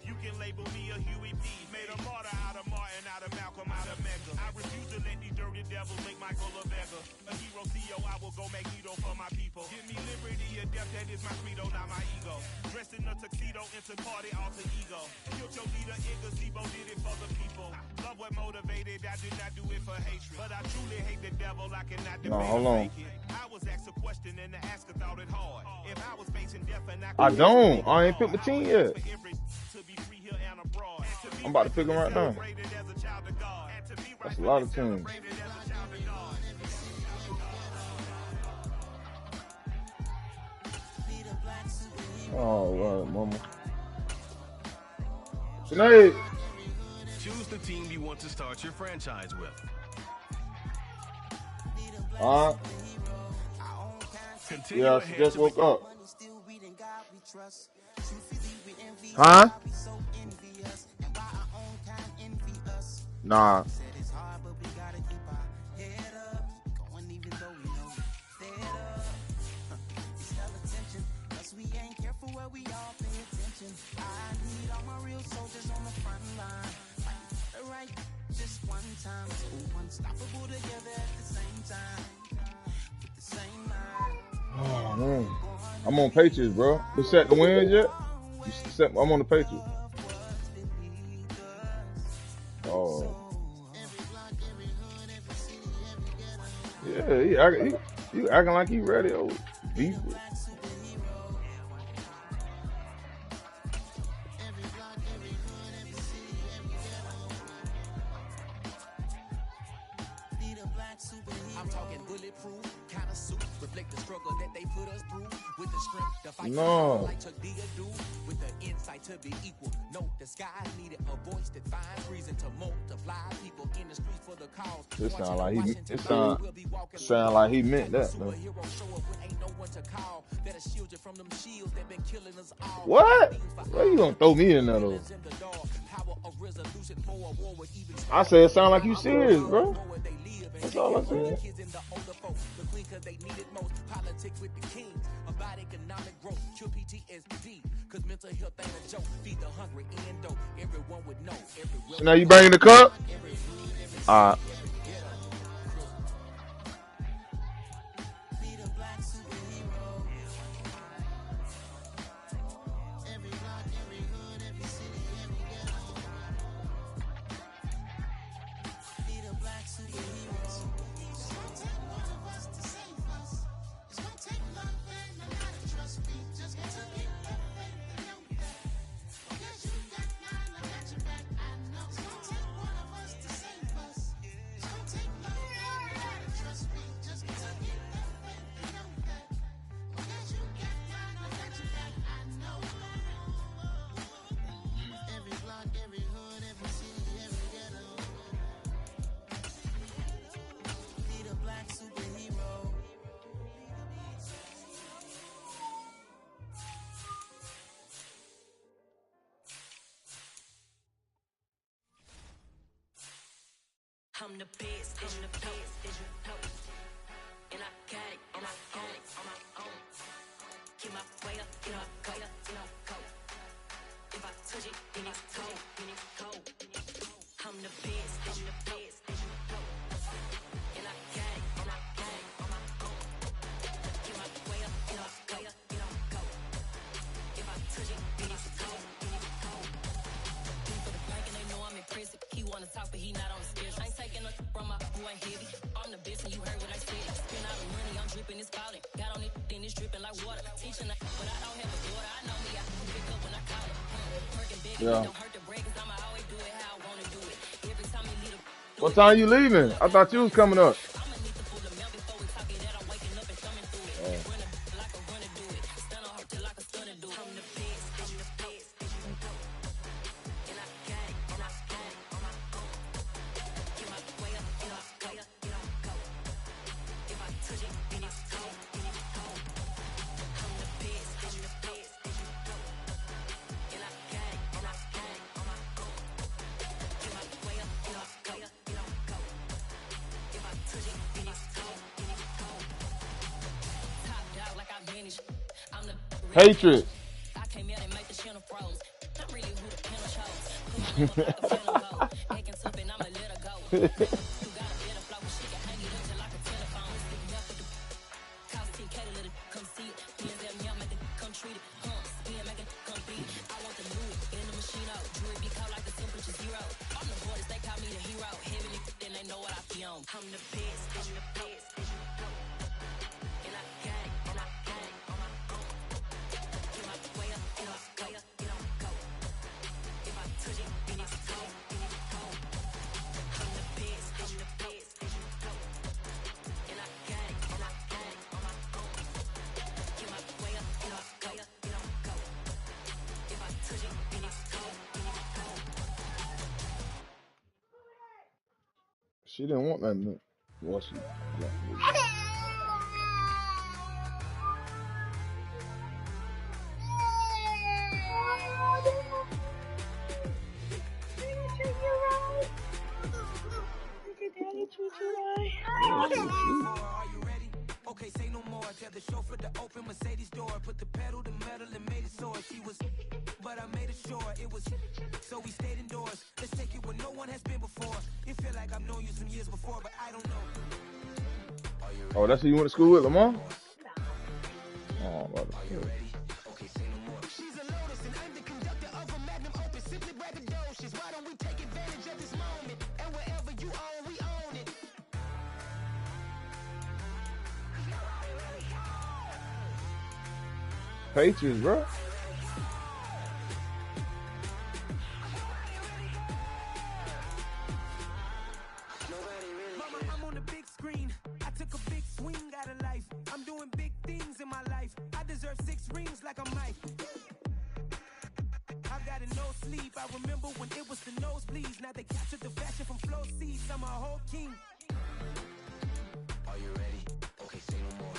You can label me a Huey P. Made a martyr out of Martin, out of Malcolm, out of Mecca. I refuse to let these dirty devils make Michael a beggar. A hero CEO, I will go Magneto for my people. Give me liberty or death, that is my credo, not my ego. Dressed in a tuxedo, into party, alter ego. Killed your leader, Gazebo, did it for the people. Love what motivated, I did not do it for hatred. But I truly hate the devil, I cannot do hold on. I was asked a question and the asker thought it hard. If I was facing death and I don't. I ain't picked my team yet. I'm about to pick them right now. That's a lot of teams. Oh, right, mama. Sinead. Choose the team you want to start your franchise with. Yeah, I just woke up. Huh? Nah. Oh, man. I'm on Patriots, bro. You set the wins yet? I'm on the Patriots. Oh. Yeah, you acting like you ready. Oh, beef it. I'm talking bulletproof, kind of suit, reflect the struggle that they put us through. With the strength to fight like Chuck D do, with the insight to be equal. Note the sky needed a voice that finds reason to multiply people in the streets for the cause. It sound like he meant that. Man. What? Where you gonna throw me in there though? I said it sound like you serious, bro. That's all I said. So now you bringing the cup? All right. I'm the best, and I got it, and I own it, Keep my way up, go. If I touch it, then it's cold, I'm the best, and I got it, Keep my way up, go. If I touch it, then it's cold, For the blank and they know Yeah. What time you leaving? I thought you was coming up. Oh. Patriots. She didn't want nothing. Well, she. Okay, say no more. Tell the chauffeur to open Mercedes door. Put the pedal to metal and made it soar. She was, but I made it sure it was. So we stayed indoors. Let's take it where no one has been before. It feel like I've known you some years before, but I don't know. Oh, that's who you went to school with, Lamar? Oh, brother. Are you ready? Okay, say no more. She's a lotus and I'm the conductor of a magnum opus. Simply braggadocious. Why don't we take advantage of this moment? And wherever you own, we own it. Patriots, bro. Mama, I'm on the big screen. I took a big swing out of life. I'm doing big things in my life. I deserve 6 rings like I'm Mike. I've got no sleep. I remember when it was the nosebleeds. Now they captured the fashion from flow seats. I'm a whole king. Are you ready? Okay, say no more.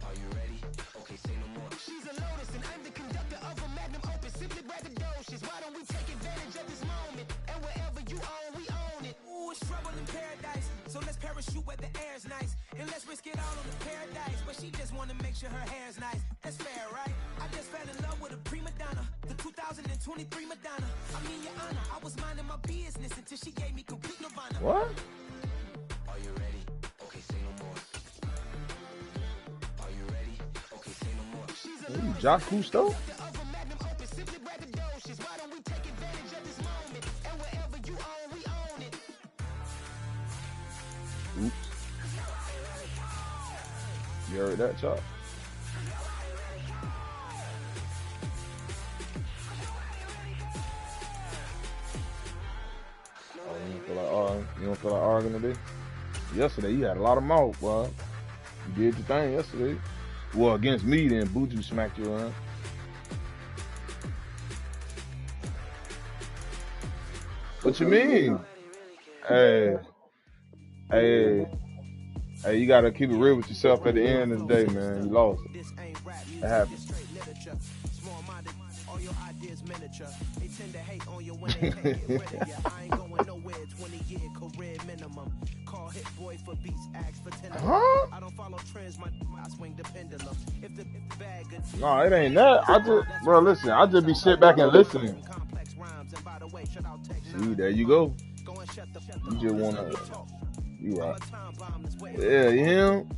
Are you ready? Okay, say no more. She's a lotus and I'm the conductor of a magnum opus. Simply braggadocious. Why don't we take advantage of this moment? And wherever you own, we own it. Ooh, it's trouble in paradise. So let's parachute where the air's nice. And let's risk it all on the paradise. But she just wanna make sure her hair's nice. That's fair, right? I just fell in love with a prima donna. The 2023 Madonna. I mean, your honor, I was minding my business until she gave me complete nirvana. What? Are you ready? Okay, say no more. Are you ready? Okay, say no more. She's a Hey, Jacques Cousteau? of a magnum opus. Simply braggadocious. Why don't we take advantage of this moment? And wherever you own, we own it. Oops. You heard that, Chop? Oh, you don't feel like arguing today? Yesterday, you had a lot of mouth, bro. You did your thing yesterday. Well, against me, then Buju smacked you around. What you mean? Hey, you gotta keep it real with yourself at the end of the day, man. You lost it. It happened. All your ideas miniature. They tend to hate on you when they can't get rid of you. I ain't going nowhere. 20-year career minimum. Call hit boy for beats, ask for 10. I don't follow trends. I swing the pendulum. If the bag good. No, it ain't that. Bro, listen. I just be sit back and listening. See, there you go. You just wanna. You right. Yeah, him.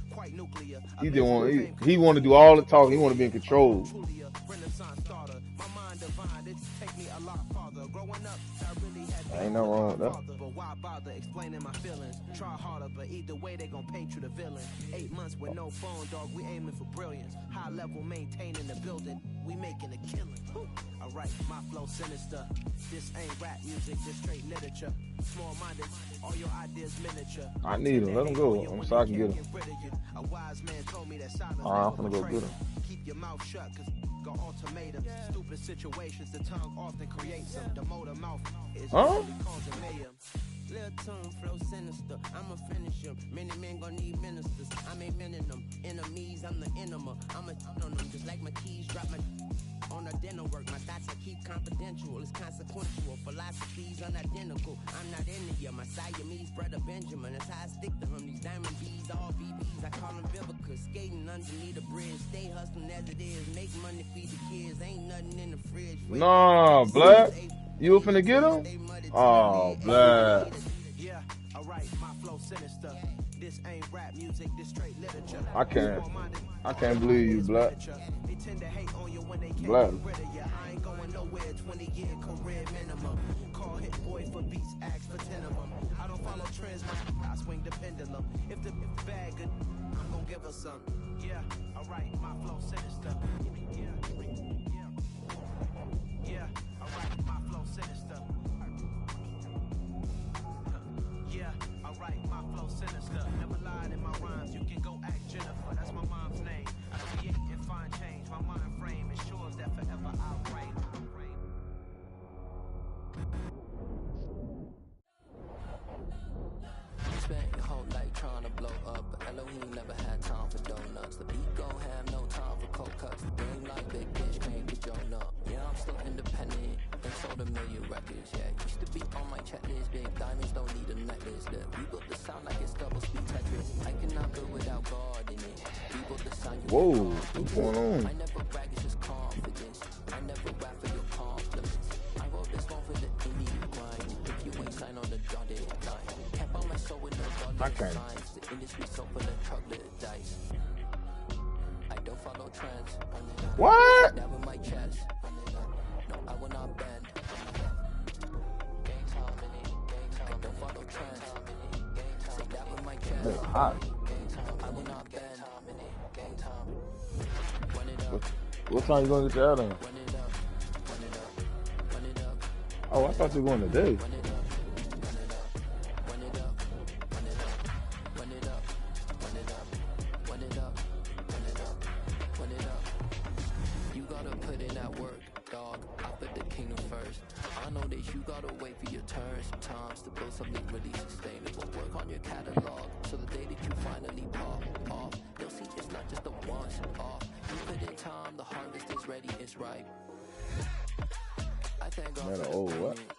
He just want. He want to do all the talking. He want to be in control. Ain't nothing wrong with that. Why bother explaining my feelings? Try harder, but either way they gon' paint you the villain. 8 months with no phone, dog, we aiming for brilliance. High level maintaining the building, we making a killing. Alright, my flow sinister. This ain't rap music, this straight literature. Small-minded, all your ideas miniature. I need him. Let him go. I'm sorry I can get him. A wise man told me that silence I'm finna go get him. Keep your mouth shut, cause got ultimatums. Stupid situations, the tongue often creates them. The motor mouth is only causing mayhem. Little tune, flow sinister. I'ma finish him. Many men gon' need ministers. I'm a men in them. Enemies, I'm the enema. I'm a on them, just like my keys drop my on the dinner work. My thoughts I keep confidential. It's consequential. Philosophies unidentical. I'm not India. My Siamese brother Benjamin. That's how I stick to him. These diamond bees, all BBs. I call them Vivica. Skating underneath the bridge. Stay hustling as it is. Make money, feed the kids. Ain't nothing in the fridge. Nah, Black. You finna get him? Oh, Black. Yeah, alright, my flow sinister. This ain't rap music, this straight literature. I can't believe you, Black. They tend to hate on you when they can't Black. get rid of you. I ain't going nowhere, 20-year career minimum. Call hit boy for beats, ask for 10 of them. I don't follow trends, I swing the pendulum. If the bag good, I'm gonna give her some. Yeah, alright, my flow sinister. Yeah, alright, my flow sinister. Yeah, alright, my flow sinister. Never lied in my rhymes, you can go ask Jennifer. That's my mom's name. I create and find change. My mind frame ensures that forever I'll reign. Spent your whole life trying to blow up, but Elohim never had time for donuts. The beat gon' have no time for cold cuts. The game like big bitch can't get Joan up. Yeah, I'm still independent, and sold a million records. Yeah, used to be on my checklist. Big diamonds don't need a necklace. Look, we built the sound like it's double speed Tetris. I cannot build without God in it. We built the sound. Whoa, what's going on? I never brag, it's just confidence. I never rap for your compliments. I wrote this one for the indie grind. If you ain't signed on the dotted line, kept on my soul with no dollar signs. The industry so full of chocolate dice. I don't follow trends. What? That with my chest. No, I will not bend. Gang time in it. I don't follow trends. Say that with my chest. It's hot. I will not bend. Gang time. Run it up. What time you gonna get your out on? Run it up. Run it up. Run it up. Oh, I thought you were going today. Run it up. Run it up. Run it up. Run it up. Run it up. Run it up. Run it up. Run it up. Run it up. You gotta put in that work, dog. I put the kingdom first. I know that you gotta wait for your turn sometimes to build something really sustainable. Work on your catalog so the day that you finally pop off, they'll see it's not just a once off. You put in time, the harvest is ready, it's ripe. I thank God for the payment.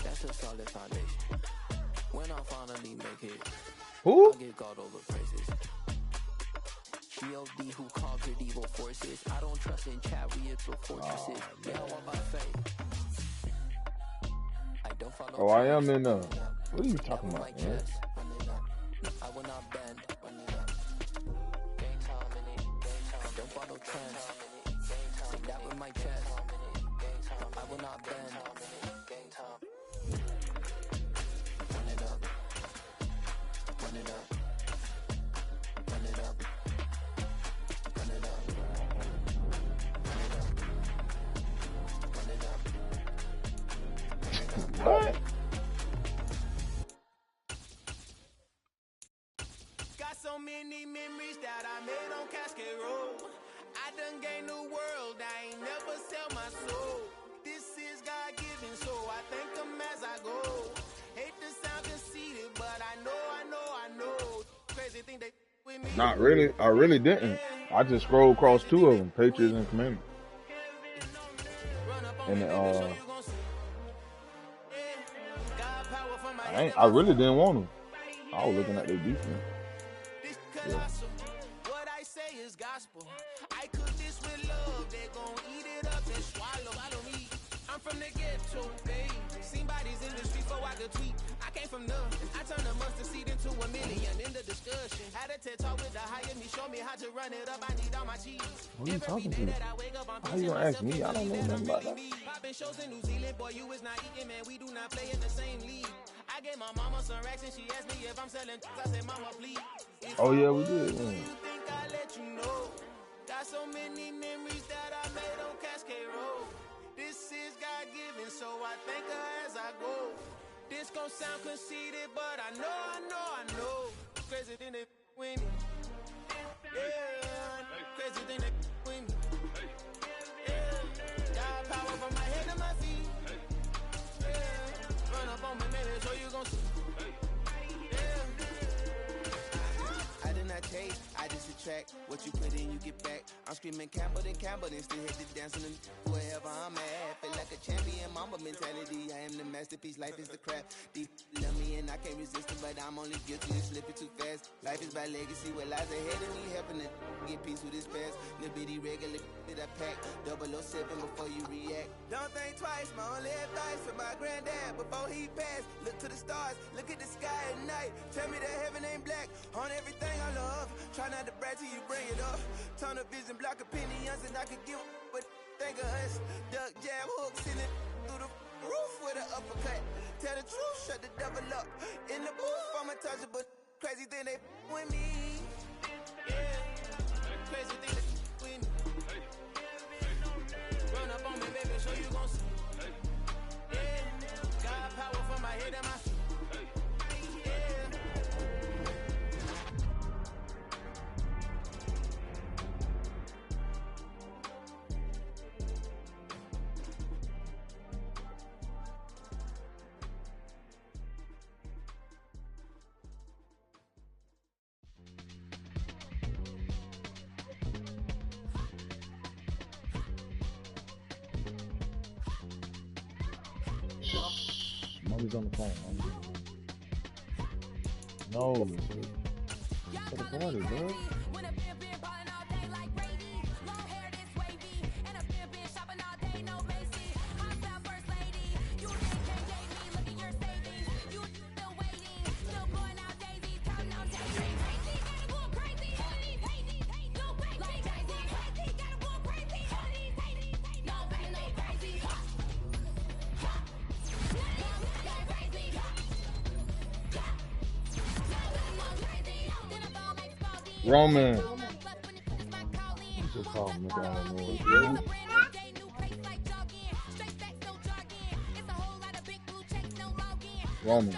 That's a solid foundation. When I finally make it, who? I give God all the praises. G.O.D. who conquered evil forces. I don't trust in chariots or fortresses. They all walk by faith. I don't follow. Oh, I am in what are you talking about, man? I will not bend. Gang time in it. I don't follow trends. Say that with my chest. I will not bend. Gang time. Run it up. Run it up. Run it up. Run it up. Run it up. What? Got so many memories that I made on Cascade Road. I done gained the world, I ain't never sell my soul. This is God-given, so I thank him as I go. Hate to sound conceited, but I know. Crazy thing they with me. Not really. I really didn't. I just scrolled across two of them, Patriots and Commanders. And I really didn't want them. I was looking at their defense. Yeah. What I say is gospel. I cook this with love. They gon' eat it up and swallow. Follow me. I'm from the ghetto, babe. Seen bodies in the street before I could tweet. I came from nothing. I turned a mustard seed into $1 million in the discussion. Had a TED talk with the higher me, show me how to run it up. I need all my cheese. What are you talking to? How you gonna ask me? I don't know nothing about that. Popping shows in New Zealand, boy, you is not eating, man. We do not play in the same league. I gave my mama some racks and she asked me if I'm selling. I said, mama, please. Oh yeah, we did. You think I let you know? Got so many memories that I made on Cascade Road. This is God-given, so I thank her as I go. This gon' sound conceited, but I know. Crazy than it with me. Yeah, crazy than it with me. Yeah, got power from my head to my feet. Yeah, run up on me, man, so you gon' see. I did not take, I just attract. What you put in, you get back. I'm screaming Campbell, then still hit the dancing and wherever I'm at. Feel like a champion, mamba mentality. I am the masterpiece, life is the crap. These love me and I can't resist it, but I'm only guilty of slipping too fast. Life is by legacy, what lies ahead of me, helping to get peace with this past. No bitty regular that I pack, 007 before you react. Don't think twice, my only advice for my granddad before he passed. Look to the stars, look at the sky at night. Tell me that heaven ain't black on everything I love. Try not to brag till you bring it up. Tunnel vision, block opinions, and I could give but think of us. Duck, jab, hooks in it through the roof with an uppercut. Tell the truth, shut the devil up. In the booth, I'm untouchable. Crazy thing they with me. Yeah, crazy thing they with me. Run up on me, baby, so you gon' see. Yeah, got power from my head and my feet. Mommy's on the phone. No. For the party, bro. Roman. Just call him McDonald. Roman.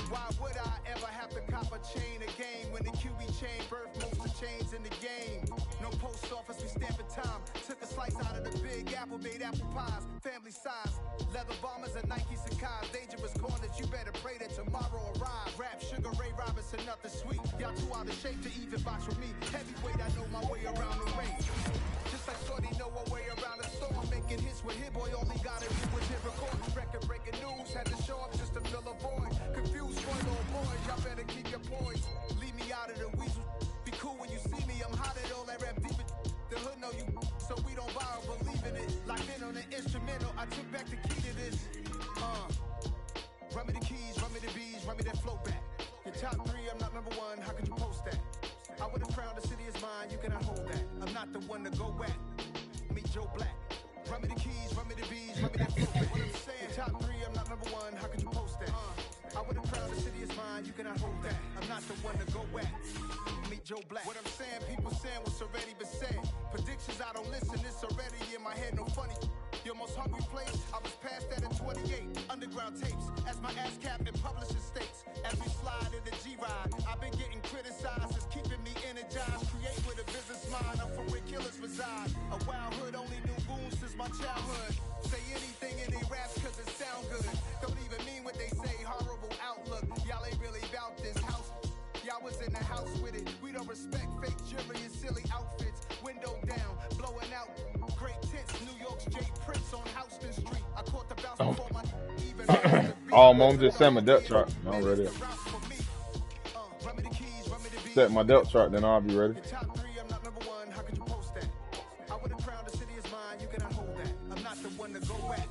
Why would I ever have to cop a chain again when the QB chain birthed most of the chains in the game? No post office, we stamping time. Took a slice out of the big apple, made apple pies, family size. Leather bombers and Nike Sacai's. Dangerous corners, you better pray that tomorrow arrives. Rap, Sugar Ray Robinson, nothing sweet. Y'all too out of shape to even box with me. Heavyweight, I know my way around the ring. Just like Shorty know her way around the storm. Making hits with Hit Boy, all he gotta do is hit record. Record breaking news, had to show up just to fill a void. Confused, spoiled boys, y'all better keep your poise. Leave me out of the weasel. Be cool when you see me, I'm hot at all that rap. number one, how could you post that? I would have crowned the city as mine, you cannot hold that. I'm not the one to go at. Meet Joe Black. Run me the keys, run me the bees, run me that flow back. What I'm saying, top 3, I'm not number one, how could you post that? I would have crowned the city as mine, you cannot hold that. I'm not the one to go at. Meet Joe Black. What I'm saying, people saying what's already been said. Predictions, I don't listen, it's already in my head, no funny. Your most hungry place, I was past that in 28. Underground tapes, as my ass cap in publishing states. As we slide in the G-Ride, I've been getting criticized, it's keeping me energized. Create with a business mind, I'm from where killers reside. A wild hood, only knew goons since my childhood. Say anything in they raps cause it sound good. Don't even mean what they say, horrible outlook. Y'all ain't really about this house. Y'all was in the house with it. We don't respect fake jewelry and silly outfits. Window down, blowing out great tents. New York's J. Prince on Houston Street. I caught the bounce before my even. I'm just setting my depth chart. I'm ready. Set my depth chart, then I'll be ready. Top 3, I'm not number one. How could you post that? I would have crowned the city as mine. You cannot hold that. I'm not the one to go at.